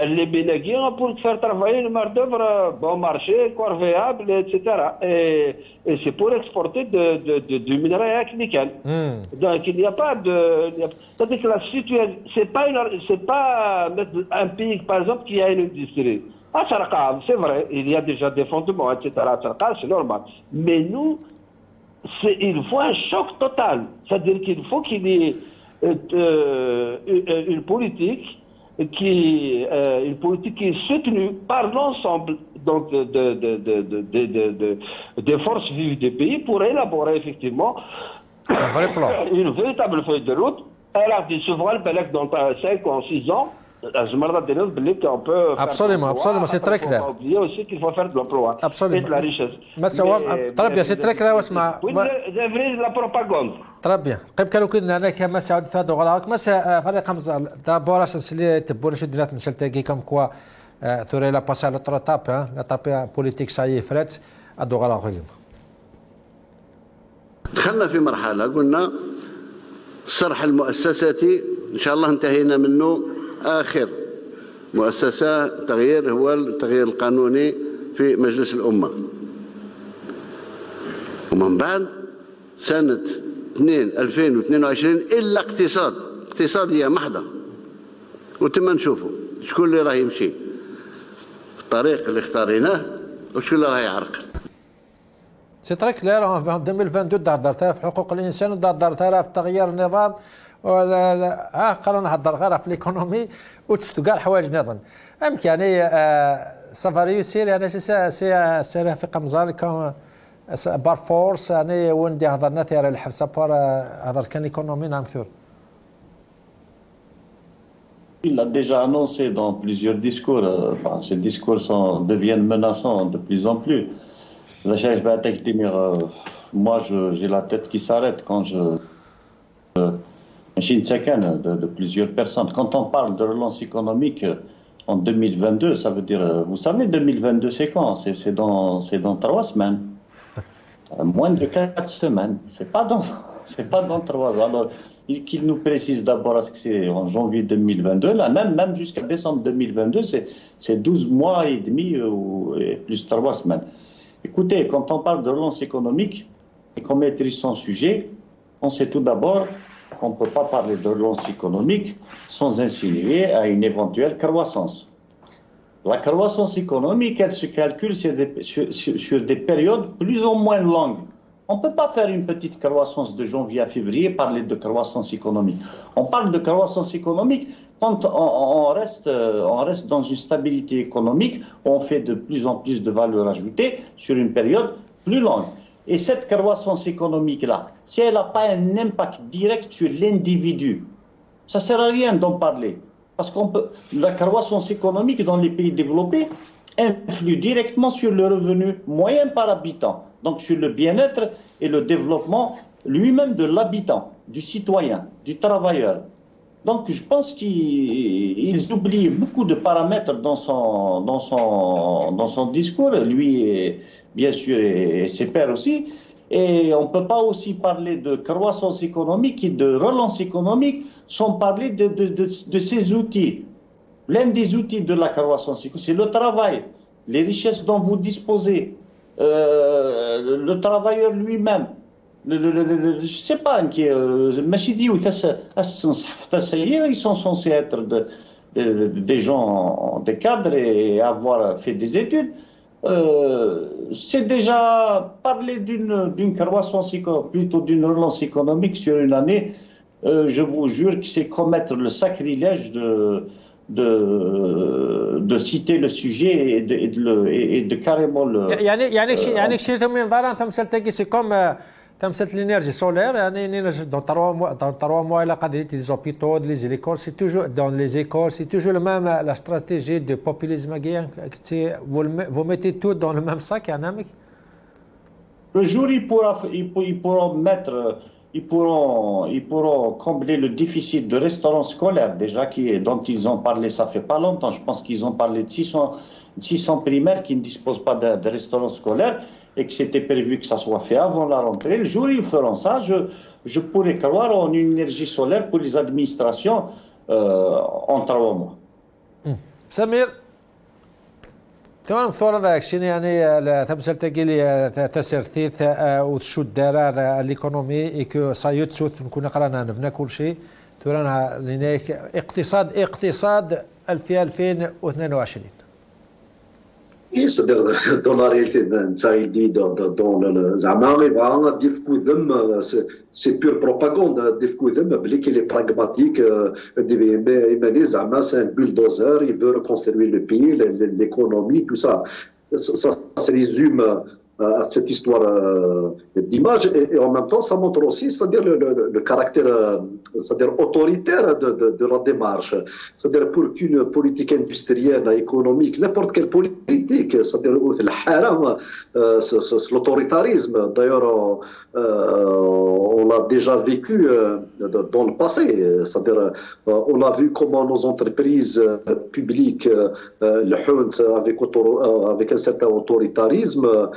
les bénéguins pour faire travailler une main-d'œuvre bon marché, corvéable, etc. Et c'est pour exporter du minerai nickel. Donc il n'y a pas de. C'est-à-dire que la situation, c'est pas un pays, par exemple, qui a une industrie. À Sarkar, c'est vrai, il y a déjà des fondements, etc. À Sarkar, c'est normal. Mais nous, il faut un choc total. C'est-à-dire qu'il faut qu'il y ait une politique qui est soutenue par l'ensemble donc des forces vives du pays pour élaborer effectivement Un vrai plan. Une véritable feuille de route. Elle a dit souvent, dans 5 ou 6 ans, on peut Absolument, absolument, c'est très clair. Il faut pas oublier aussi qu'il faut faire de l'emploi Absolument. et de la richesse. Très bien, c'est très clair. La propagande. Très bien. قبل كانوا كنا هناك ما سعود فادو غلاك ما فريق خمسة دابور سلسلة تبور شو درات مسلتاكي كم كوا توري لا باسا لو تاب لا تاب بوليتيك ساي فرات ادو غلاك. دخلنا في مرحلة قلنا الصرح المؤسساتي إن شاء الله انتهينا منه. آخر مؤسسة تغيير هو التغيير القانوني في مجلس الأمة. ومن بعد سنة 2022 إلا اقتصادية محضة. وتم نشوفوا شكون اللي راه يمشي في الطريق اللي اختاريناه وشكون اللي راه يعرقل. سي تري كلير في 2022 دارتها في حقوق الانسان ودارتها في تغيير النظام قالوا نهضر غير في ليكونومي وتستو كاع الحوايج نظن يعني سافا ريوسير يعني سي في قمزان كان بار فورس يعني وين دي هضرنا تيرا الحبسه بار هضر كان ايكونومي نعم كثر. Il a déjà annoncé dans plusieurs discours, ces discours deviennent menaçants de plus en plus. Moi, j'ai la tête qui s'arrête quand de plusieurs personnes. Quand on parle de relance économique en 2022, ça veut dire, vous savez, 2022, c'est quand? C'est dans 3 semaines. Moins de 4 semaines. C'est pas dans 3 ans. Alors, qu'il nous précise d'abord ce que c'est en janvier 2022. Là, même jusqu'à décembre 2022, c'est 12 mois et demi et plus 3 semaines. Écoutez, quand on parle de relance économique et qu'on maîtrise son sujet, on sait tout d'abord qu'on ne peut pas parler de relance économique sans insinuer à une éventuelle croissance. La croissance économique, elle se calcule sur des périodes plus ou moins longues. On ne peut pas faire une petite croissance de janvier à février et parler de croissance économique. On parle de croissance économique quand on reste dans une stabilité économique, on fait de plus en plus de valeur ajoutée sur une période plus longue. Et cette croissance économique-là, si elle n'a pas un impact direct sur l'individu, ça ne sert à rien d'en parler. Parce que la croissance économique dans les pays développés influe directement sur le revenu moyen par habitant, donc sur le bien-être et le développement lui-même de l'habitant, du citoyen, du travailleur. Donc je pense qu'ils oublient beaucoup de paramètres dans son discours, lui et bien sûr et ses pairs aussi. Et on ne peut pas aussi parler de croissance économique et de relance économique sans parler de ces outils. L'un des outils de la croissance économique, c'est le travail, les richesses dont vous disposez, le travailleur lui-même. Je ne sais pas, ils sont censés être des gens, des cadres et avoir fait des études. C'est déjà parler d'une croissance économique, plutôt d'une relance économique sur une année. Je vous jure que c'est commettre le sacrilège de citer le sujet et de carrément le. C'est comme تمثل l'énergie solaire يعني dans 3 mois il a قادر les hôpitaux les écoles c'est toujours dans les écoles c'est toujours le même la stratégie de populisme vous mettez tout dans le même sac يعني. Le jour ils pourront combler le déficit de restaurants scolaires déjà dont ils ont parlé ça fait pas longtemps. Je pense qu'ils ont parlé de 600 primaires qui ne disposent pas de restaurants scolaires et que c'était prévu que ça soit fait avant la rentrée. Le jour où ils feront ça, je pourrais croire en une énergie solaire pour les administrations en 3 mois. سمير تمام ثورة ذاك الشيء يعني تمثل تقيلي تسرتيث وتشو الدرار الايكونومي ايكو سايوتسوت نكون قرانا نفنا كل شيء تورانا لينيك اقتصاد 2022. C'est-à-dire, dans la réalité, c'est pure propagande. Il est pragmatique, c'est un bulldozer, il veut reconstruire le pays, l'économie, tout ça. Ça se résume à cette histoire d'image et en même temps ça montre aussi, c'est-à-dire le caractère, c'est-à-dire autoritaire de la démarche. C'est-à-dire pour qu'une politique industrielle, économique, n'importe quelle politique, c'est-à-dire le haram, l'autoritarisme. D'ailleurs, on l'a déjà vécu dans le passé. C'est-à-dire, on a vu comment nos entreprises publiques, le Hunt avec un certain autoritarisme,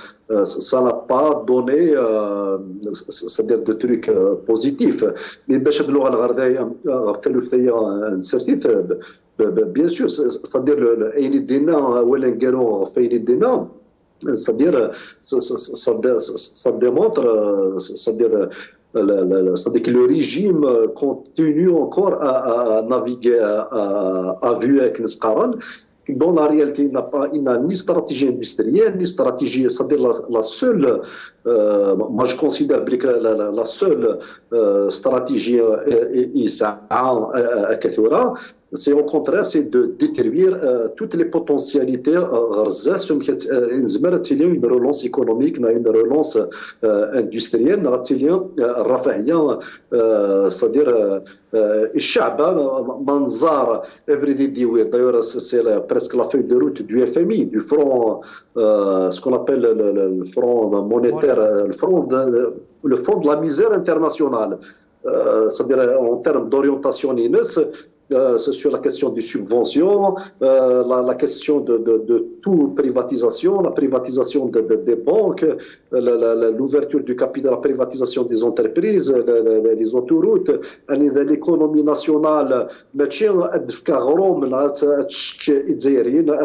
ça n'a pas donné c'est-à-dire de trucs positifs. Mais باش باللغه الغربيه غفلوا فيا نسرتيت bien sûr, c'est-à-dire اين يدينا اولا قالوا فين يدينا c'est-à-dire ça démontre c'est-à-dire que le régime continue encore à naviguer à vue avec Nescaran. Dans la réalité, il n'a ni stratégie industrielle, ni stratégie, c'est-à-dire la seule, moi je considère que la seule stratégie c'est au contraire, c'est de détruire toutes les potentialités, une relance économique, une relance industrielle, c'est-à-dire الشعب منظار everyday ديوي. D'ailleurs, c'est presque la feuille de route du FMI, du front, ce qu'on appelle le front monétaire, le front de la misère internationale. C'est-à-dire en termes d'orientation sur la question des subventions, la question de toute privatisation, la privatisation des banques, l'ouverture du capital, la privatisation des entreprises, les autoroutes, l'économie nationale, elle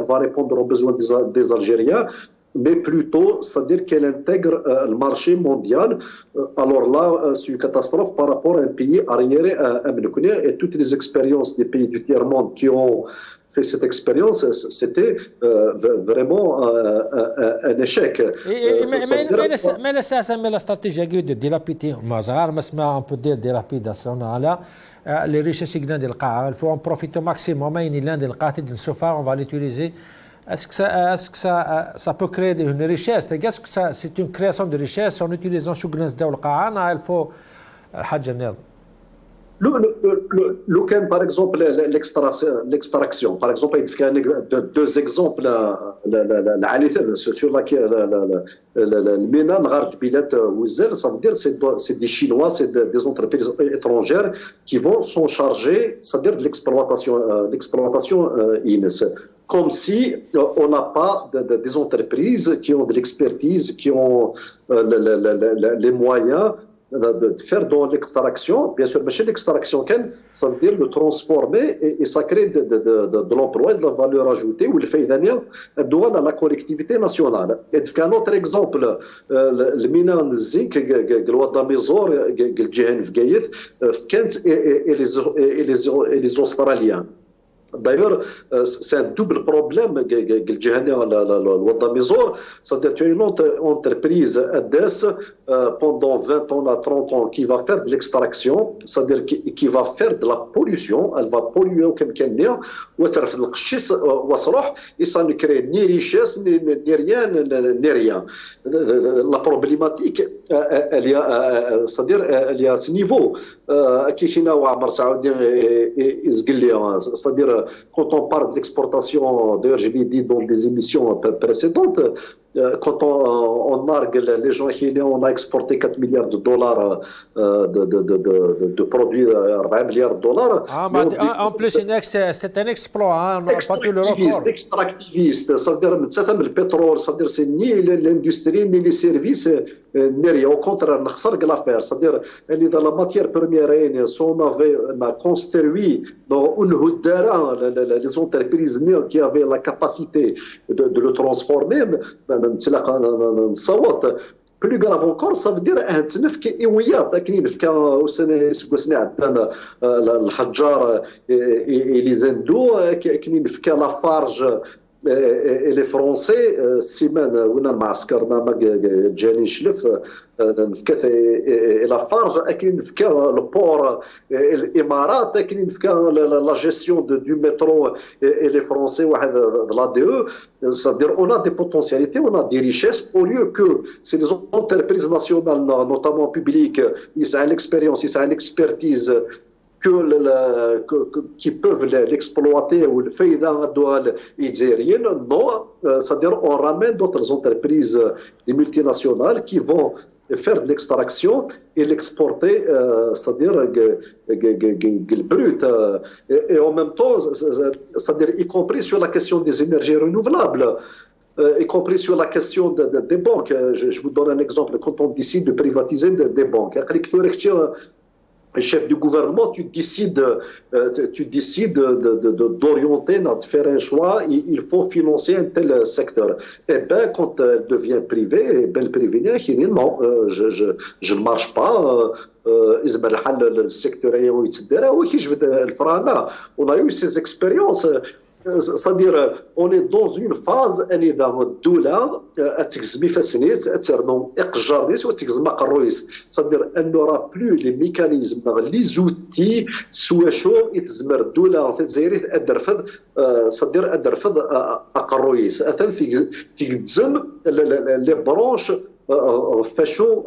va répondre aux besoins des Algériens, mais plutôt, c'est-à-dire qu'elle intègre le marché mondial. Alors là, c'est une catastrophe par rapport à un pays arriéré à Mnekounia, et toutes les expériences des pays du tiers-monde qui ont fait cette expérience, c'était vraiment un échec. Mais la stratégie de dilapidation, on peut dire dilapidation, les richesses qui viennent de l'Qaa, il faut en profiter au maximum, on va l'utiliser. Est-ce que ça peut créer une richesse? Est-ce que c'est une création de richesse en utilisant Chougnas Daoulqa'ana? Il faut par exemple, l'extraction. Par exemple, il y a deux exemples sur le Ménan, ça veut dire c'est des Chinois, c'est des entreprises étrangères qui vont s'en charger, c'est-à-dire de l'exploitation INS. Comme si on n'a pas des entreprises qui ont de l'expertise, qui ont les moyens de faire dans l'extraction. Bien sûr, mais l'extraction, ça veut dire le transformer et ça crée de l'emploi et de la valeur ajoutée ou le fait d'ailleurs à la collectivité nationale. Et un autre exemple, le Minan Zinc, le Wadamizor, le Djihan Fgaït, et les Australiens. D'ailleurs, c'est un double problème, c'est-à-dire qu'il y a une entreprise ADES pendant 20 ans à 30 ans qui va faire de l'extraction, c'est-à-dire qui va faire de la pollution, elle va polluer au Kemkenia, et ça ne crée ni richesse, ni rien, ni rien. La problématique, elle y a, c'est-à-dire, elle y a à ce niveau. C'est-à-dire, quand on parle d'exportation, d'ailleurs je l'ai dit dans des émissions précédentes, quand on nargue les gens qui on a exporté 4 milliards de dollars de produits, 4 milliards de dollars. En plus, c'est un exploit, on n'a pas tout le record. Extractiviste, ça veut dire le pétrole, ça veut dire c'est ni l'industrie, ni les services, ni rien. Au contraire, on a l'affaire, c'est-à-dire dans la matière première, si on avait construit dans les entreprises qui avaient la capacité de le transformer, plus grave encore, ça veut dire نفك إيويات كاين نفك وسنة عندنا الحجار إلي زندو كاين نفك لافارج لي فرونسي السيمانه ونا معسكرنا ما جاني نشلف نفكا لا فارج اكن نفكا البور الامارات اكن نفكا لا جيستيون دو مترو اي لي فرونسي واحد لا دي او c'est-à-dire on a des potentialités, on a des richesses au lieu que c'est des entreprises nationales notamment publiques ils ont l'expérience, ils ont l'expertise qui peuvent l'exploiter ou le faire dans la douane algérienne. Non, c'est-à-dire on ramène d'autres entreprises, des multinationales qui vont faire de l'extraction et l'exporter, c'est-à-dire le brut. Et en même temps, c'est-à-dire y compris sur la question des énergies renouvelables. Y compris sur la question des banques. Je vous donne un exemple. Quand on décide de privatiser des banques, chef du gouvernement, tu décides d'orienter, de faire un choix, il faut financer un tel secteur. Et bien, quand elle devient privée, le privé dit non, je ne marche pas. Le secteur on a eu ces expériences. C'est-à-dire, on est dans une phase, elle est dans le dollar, c'est-à-dire, elle n'aura plus les mécanismes, les outils, c'est-à-dire, les branches فشو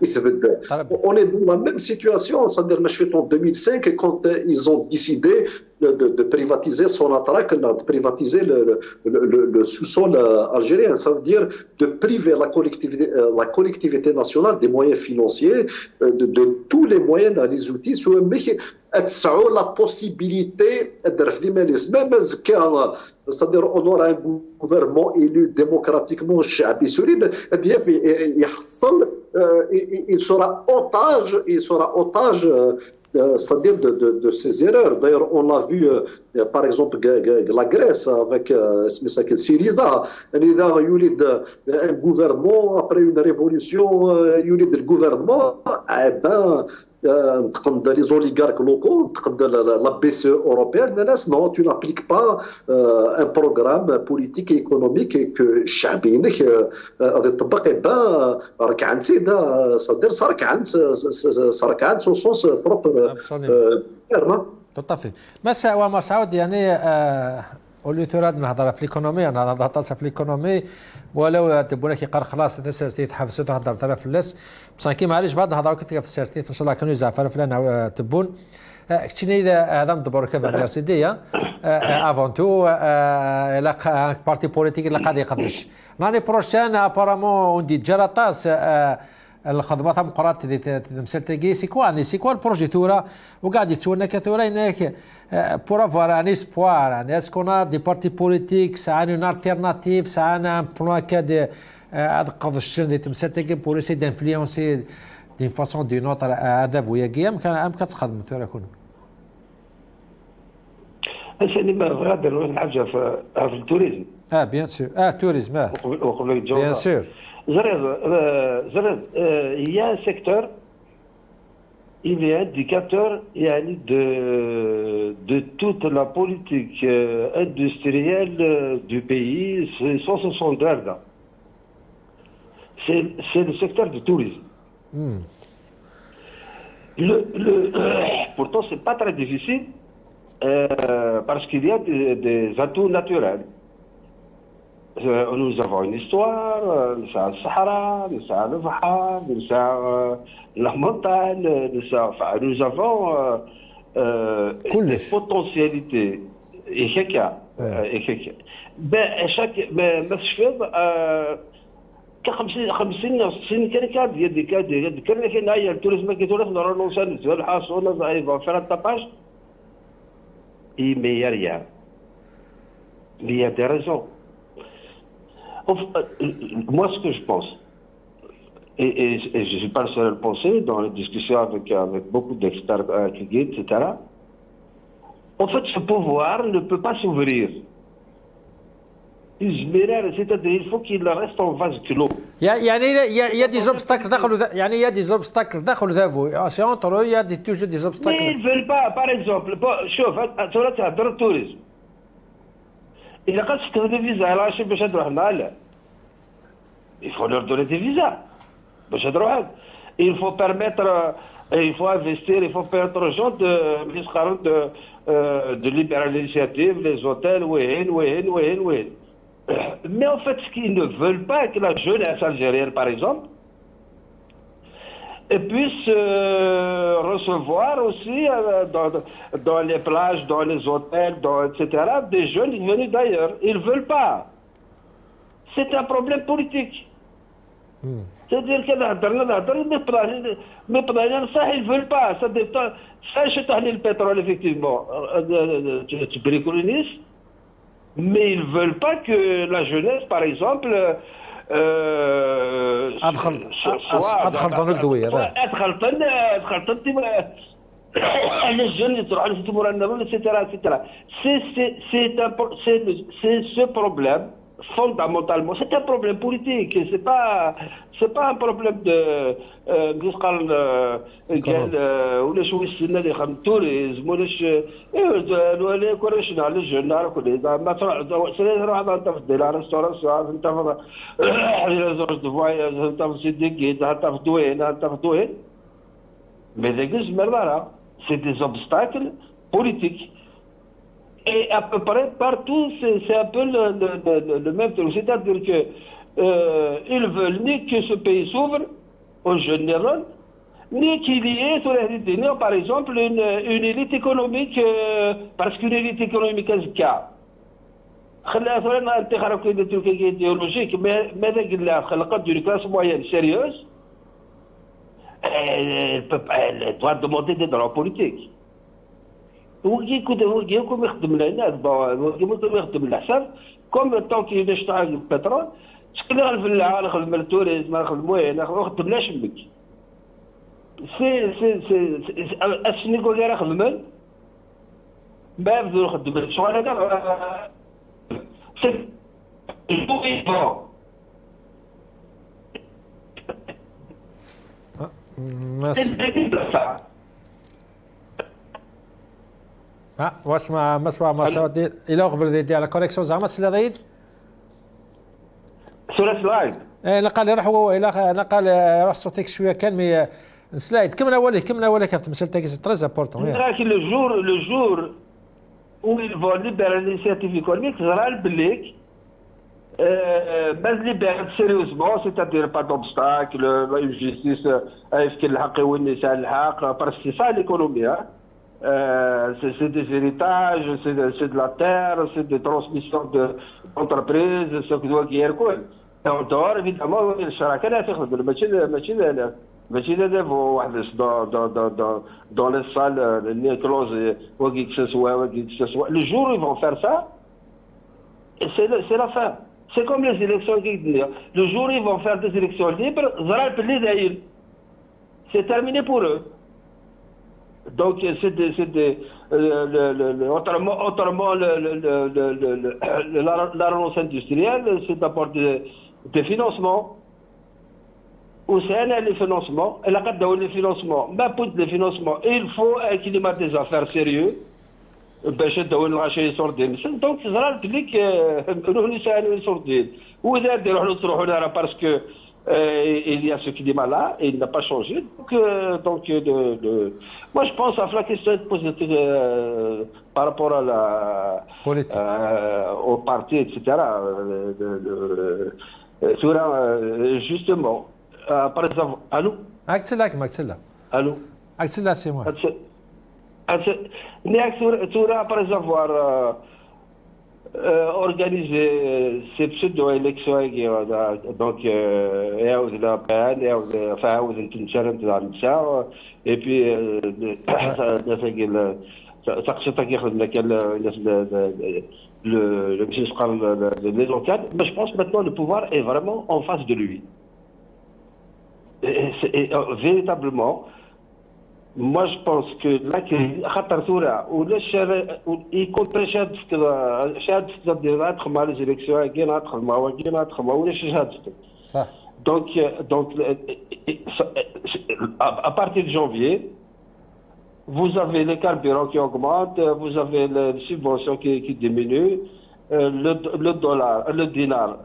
يثبت. On est dans la même situation, c'est-à-dire en 2005 quand ils ont décidé de privatiser Sonatrach, de privatiser le sous-sol algérien, ça veut dire de priver la collectivité nationale des moyens financiers, de tous les moyens, les outils, تسعوا la possibilité c'est-à-dire on aura un gouvernement élu démocratiquement الشعب يريد يحصل il sera otage c'est-à-dire de ces erreurs. D'ailleurs, on l'a vu, par exemple, la Grèce avec Syriza. Il y a eu un gouvernement, après une révolution, il y a eu le gouvernement, eh ben, les oligarques locaux, la BCE européenne, non, tu n'appliques pas un programme politique et économique que Chabinich تطبق ركعان سيدا صدر سركعان au sens propre. Tout à fait. مساء ومسعود يعني اللي تراد نهضر في الايكونومي انا هضرت في الايكونومي ولو تبونا كيقال خلاص تسرتي تحفزت تهضر ترى في اللاس بصح كي معليش بعد نهضر كنت في السرتي ان شاء الله كانوا يزعفر فلان تبون كتشني هذا ندبر كذا ميرسيديا افون تو لا بارتي بوليتيك اللي قاعد يقدش لاني بروشان ابارامون دي جالاطاس الخدمات مقرات مسلتقي سي كوا البروجي تورا وقاعد يتسولنا كثورا انك pour avoir un espoir est-ce qu'on a des partis politiques ça a une alternative ça a un plan que قد الشن تمسلتقي pour essayer d'influencer d'une façon ou d'une autre هذا ويا قيام كان كتخدم تورا كون اسالي ما غادر واحد الحاجه في التوريزم بيان سور التوريزم بيان سور il y a un secteur, il est indicateur de toute la politique industrielle du pays, ce sont d'Erda. C'est le secteur du tourisme. Pourtant, ce n'est pas très difficile parce qu'il y a des atouts naturels. Nous avons une histoire, nous avons le Sahara, nous avons le Bahar, nous avons la montagne, nous avons des potentialités. Et chaque خمسين كان ديال كان هنايا التوريزم كيتولف نروح نوصل الحاصل faire un tapage. Mais il y a des raisons. Moi, ce que je pense, et je ne suis pas le seul à le penser, dans les discussions avec beaucoup d'experts, etc., en fait, ce pouvoir ne peut pas s'ouvrir. C'est-à-dire il faut qu'il reste en vase clos. Il y a des obstacles داخل ذابو سي اونتر il y a toujours des obstacles. Mais ils ne veulent pas, par exemple, شوف تهضر التوريزم إلا قد تستخدم des visas على شي باش تروح لنا لا. Il faut leur donner des visas. باش تروح. Il faut permettre, il faut investir, il faut permettre aux gens de libérer l'initiative, les hôtels, oui. Mais en fait, ce qu'ils ne veulent pas, que la jeunesse algérienne, par exemple, puisse recevoir aussi dans les plages, dans les hôtels, etc., des jeunes venus d'ailleurs. Ils ne veulent pas. C'est un problème politique. C'est-à-dire que ils ne veulent pas. Ça dépend. Ça, le pétrole, effectivement, tu préconises, mais ils ne veulent pas que la jeunesse, par exemple, أدخل ضمن الدوية les jeunes etc. C'est ce problème fondamentalement, c'est un problème politique, c'est pas un problème de ولا شو السنه اللي خدم توريزم ولا ولا كورشنا على الجنة كل ما تروح انت في الدير ريستوراسيون انت في زوج دو فواياج انت في سيديكيت انت في دوين mais les merveilles c'est des obstacles politiques. Et à peu près partout, c'est un peu le même truc. C'est-à-dire qu'ils veulent ni que ce pays s'ouvre en général, ni qu'il y ait, par exemple, une élite économique, parce qu'une élite économique, c'est le cas. خلينا نتخرج كده تركيا idéologique, mais خلقت d'une classe moyenne sérieuse, elle doit demander des droits politiques. وكيكون يخدم لنا يخدم الحساب كوم طون كي نشتغل البترول شكون نخدم نخدم التوريزم نخدم وين نخدم لا شمك سي نقول لي راه خدمن ما نبداو نخدم شغل هذا سي واسمع ما دير الى غفر ديال الكونيكسيون زعما سي ضيد سورة لايف نقال لي روح هو الى نقال راح صوتك شويه كان مي سلايد كمل اولي كيف مسالتك سي تري امبورطون لكن لو جور où ils vont libérer l'initiative économique زرا بالليك بس libérer sérieusement c'est-à-dire pas d'obstacle une justice est-ce الحق والنساء الحق parce que c'est ça l'économie c'est des héritages, c'est de la terre, c'est des transmissions d'entreprises, ce que doit dire quoi. Et en dehors, évidemment, الشراكة لا تخدم ماشي واحد dans les salles les clauses وكي que ce soit. Le jour où ils vont faire ça, c'est la fin. C'est comme les élections qui disent. Le jour où ils vont faire des élections libres, c'est terminé pour eux. Donc, autrement la relance industrielle, c'est d'abord des financements. Ou c'est les financements. Et la carte de financement, les financements, il faut un climat des affaires sérieux. Donc, c'est ça le public, nous sommes parce que il y a ce climat-là et il n'a pas changé. Donc moi je pense à la question positive par rapport à au parti, etc. Justement, par exemple, allô? Allô? c'est moi. Après avoir organiser ces pseudo-élections donc et puis les locales, mais je pense maintenant le pouvoir est vraiment en face de lui. Et véritablement, moi je pense que là خاطر ثوره ولا يكون شهادة ندخل مع les élections كي ندخل مع ولا شهادته صح. Donc à partir de janvier vous avez les carburants qui augmentent, vous avez les subventions qui diminuent le dollar, le dinar,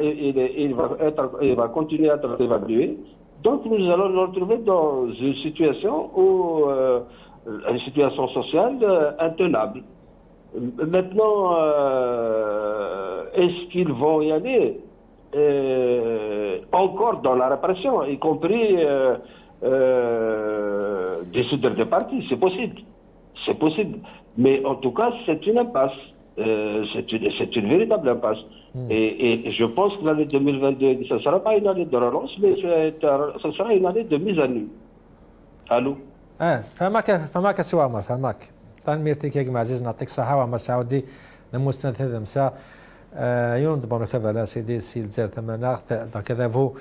il va continuer à être évalué. Donc nous allons nous retrouver dans une situation une situation sociale intenable. Maintenant, est-ce qu'ils vont y aller encore dans la répression, y compris dissoudre des partis? C'est possible. C'est possible. Mais en tout cas, c'est une impasse. C'est une véritable impasse. Et je pense que l'année 2022, ce ne sera pas une année de relance, mais ce sera une année de mise à nu. Allô? فماك سوى عمر فماك طال ميرتك يا جماعة عزيز نعطيك الصحة وعمر سعودي نموستنت هذا مساء يوم دبون كذا سيدي سيل زير تمانا كذا فو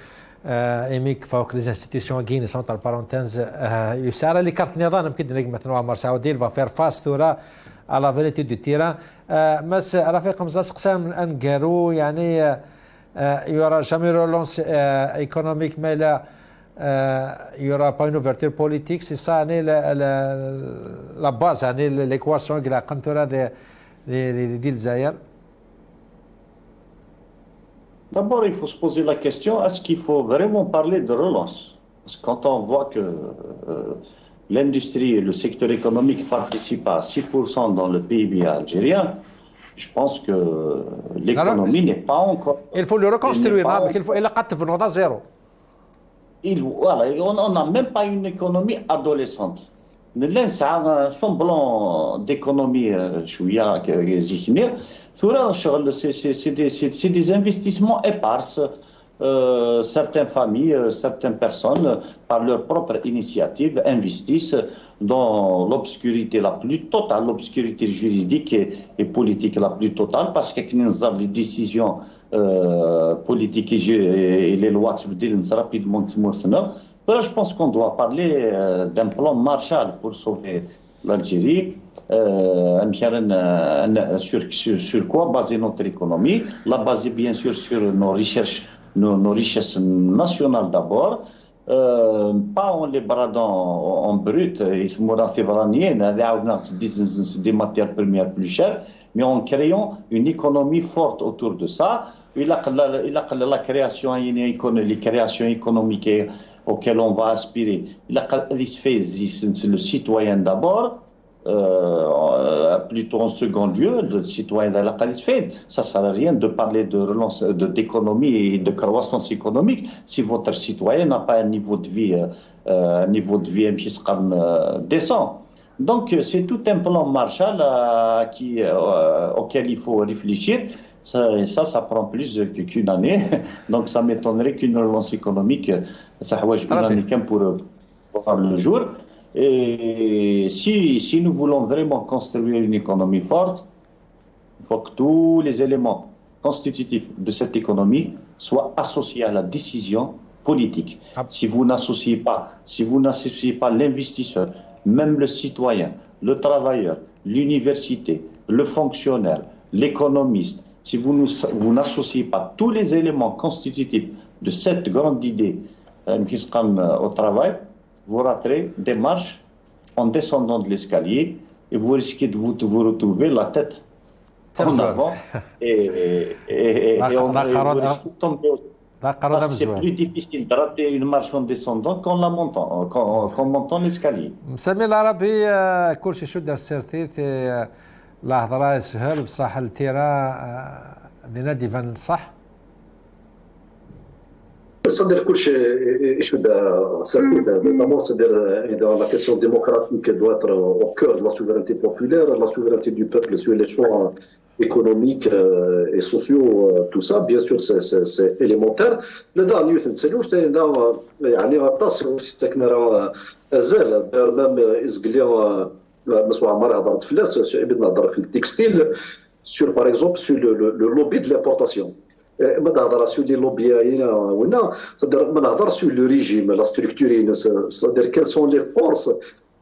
ايميك فوق لي انستيتيوشن كين سونتر بارونتينز يسار لي كارت نظام يمكن لك مثلا عمر سعودي الفا فير فاس ثورة على فيريتي دو تيران مس رفيق مزاس قسام ان قالوا يعني يورا جامي رولونس ايكونوميك ما لا il n'y aura pas une ouverture politique, c'est ça la base, l'équation de la cantora des Zaïre. D'abord, il faut se poser la question, est-ce qu'il faut vraiment parler de relance? Parce que quand on voit que l'industrie et le secteur économique participent à 6% dans le PIB algérien, je pense que l'économie n'est pas encore... Il faut le reconstruire, il faut venir à zéro. Voilà, on n'a même pas une économie adolescente. Un semblant d'économie, c'est des investissements épars. Certaines familles, certaines personnes, par leur propre initiative, investissent dans l'obscurité la plus totale, l'obscurité juridique et politique la plus totale, parce que les décisions politiques et les lois rapidement. Là, je pense qu'on doit parler d'un plan Marshall pour sauver l'Algérie. Sur quoi baser notre économie? La baser bien sûr sur nos richesses nationales d'abord. Pas en les bradant en brut, des matières premières plus chères, mais en créant une économie forte autour de ça. La création, les créations économiques auxquelles on va aspirer, c'est le citoyen d'abord, plutôt en second lieu, le citoyen de la qualité. Ça ne sert à rien de parler de relance, d'économie et de croissance économique si votre citoyen n'a pas un niveau de vie décent. Donc c'est tout un plan Marshall auquel il faut réfléchir. Ça prend plus qu'une année. Donc ça m'étonnerait qu'une relance économique, ça pour voir le jour. Et si nous voulons vraiment construire une économie forte, il faut que tous les éléments constitutifs de cette économie soient associés à la décision politique. Si vous n'associez pas l'investisseur, même le citoyen, le travailleur, l'université, le fonctionnaire, l'économiste, si vous n'associez pas tous les éléments constitutifs de cette grande idée au travail, vous raterez des marches en descendant de l'escalier et vous risquez de vous retrouver la tête en avant et on risque de tomber. Parce que c'est plus difficile de rater une marche en descendant qu'en montant l'escalier. مسمي العربي كل شيء شد السيرتيت لحظة سهل بصح التيرا لنادي فان صح؟ C'est-à-dire que la question démocratique doit être au cœur de la souveraineté populaire, la souveraineté du peuple sur les choix économiques et sociaux, tout ça, bien sûr, c'est élémentaire. Le dernier, c'est sur par exemple sur le lobby de l'importation. ما نهضر sur les lobbies c'est-à-dire ما نهضر sur le régime, la structure, c'est-à-dire quelles sont les forces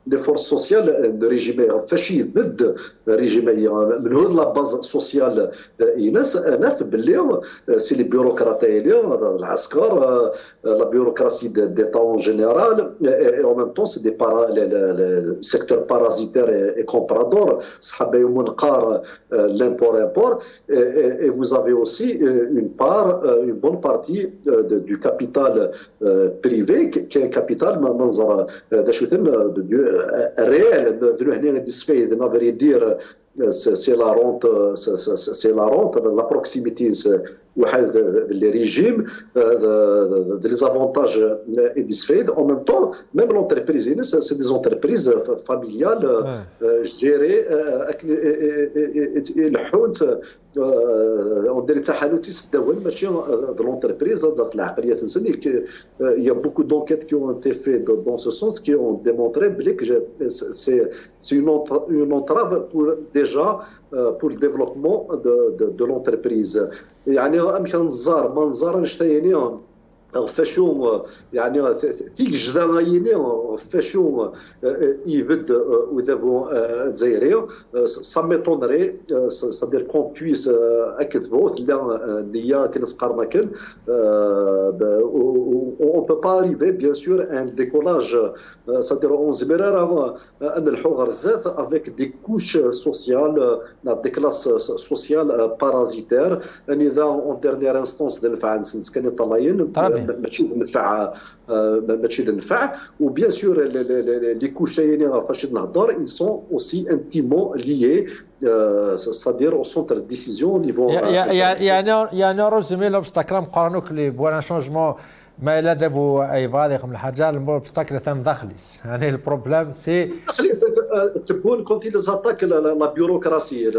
لي فورس سوسيال ريجيمي فاشي ضد ريجيمي من هذا لا باز سوسيال ايناس انا في باللي سي لي بيروقراطيه العسكر لا بيروقراطيه ديتا اون جينيرال اون ميم طون سي دي سيكتور بارازيتير اي كومبرادور صحاب يوم نقار l'import import et vous avez aussi une bonne partie du capital privé qui est un capital منظر réel de هنا ديسفايد à vrai dire c'est la rente la proximité واحد les régimes les avantages et disfaid en même temps même l'entreprise c'est des entreprises familiales gérées الحوت ودير تحالفات تداول ماشي في l'entreprise ذات العقليه تنسني il y a beaucoup d'enquêtes qui ont été faites dans ce sens qui ont démontré que c'est une entrave déjà pour le développement de l'entreprise يعني امكن الزار منظر نشتيني فاشو يعني تيك جدايني فاشو يبد وذابو دزايري سا ميطونري c'est-à-dire qu'on puisse اكذبوا اللي هي كنسقر ماكن on peut pas arriver bien sûr à un décollage c'est-à-dire on زمرار ان الحوغر ذات avec des couches sociales des classes sociales parasitaires اذا en dernière instance دنفع نسكن طلاين ماشي نفع وبيان سور لي كوشايين فاش نهضر ils sont aussi intimement liés c'est-à-dire au centre de décision au niveau يعني رزمي l'obstacle مقارنوك لي بوانا شونجمون ما لا دابو اي فاليق من الحاجه l'obstacle تندخليس يعني البروبليم سي تكون كونتي لي زاتاك لا بيروقراسي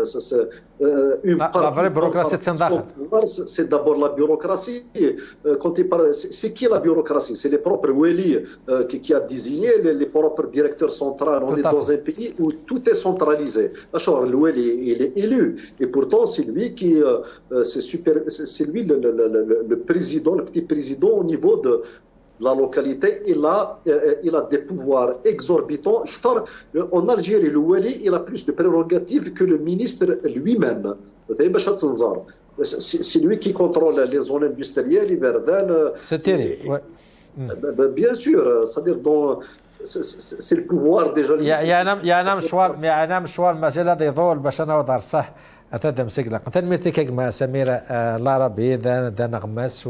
لا فري بيروقراسي تندخل سي دابور لا بيروقراسي كونتي سي كي لا بيروقراسي سي لي بروبر ولي qui a désigné les propres directeurs centraux on est dans un pays où tout est centralisé اشهر الولي il est élu et pourtant c'est lui qui c'est lui le président le petit président au niveau de la localité il a des pouvoirs exorbitants en Algérie le wali il a plus de prérogatives que le ministre lui-même c'est lui qui contrôle les zones industrielles Iberdan c'est terrible ouais. Bien sûr c'est-à-dire dans c'est le pouvoir déjà يا مشوار مازال هذا يضول باش انا وضع صح اتدم سيقلق تنميتك مع سميره العربي دا نغمس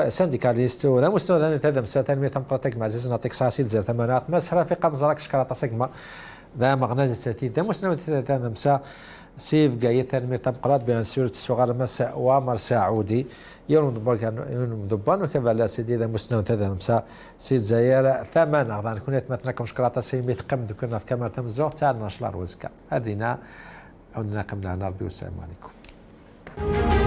سانديكاليست ولا مستوى ذا تدم ساتنمية تمقرتك مع زيز نعطيك ساسيل زر ثمانات مسرة في قمزرك شكرا تسقما ذا مغناج الساتيد دا مستوى تدم سا سيف جاي تنمية تمقرات بين سورة صغار مسا وامر سعودي يوم دبان وكفالا سيدي ذا مستوى تدم سا سيد زيارة ثمان أغضان كنت متناكم شكرا تسقما قم دكنا في كاميرا تمزوغ تعال نشلار وزكا هذينا أو ناقمنا نربي والسلام عليكم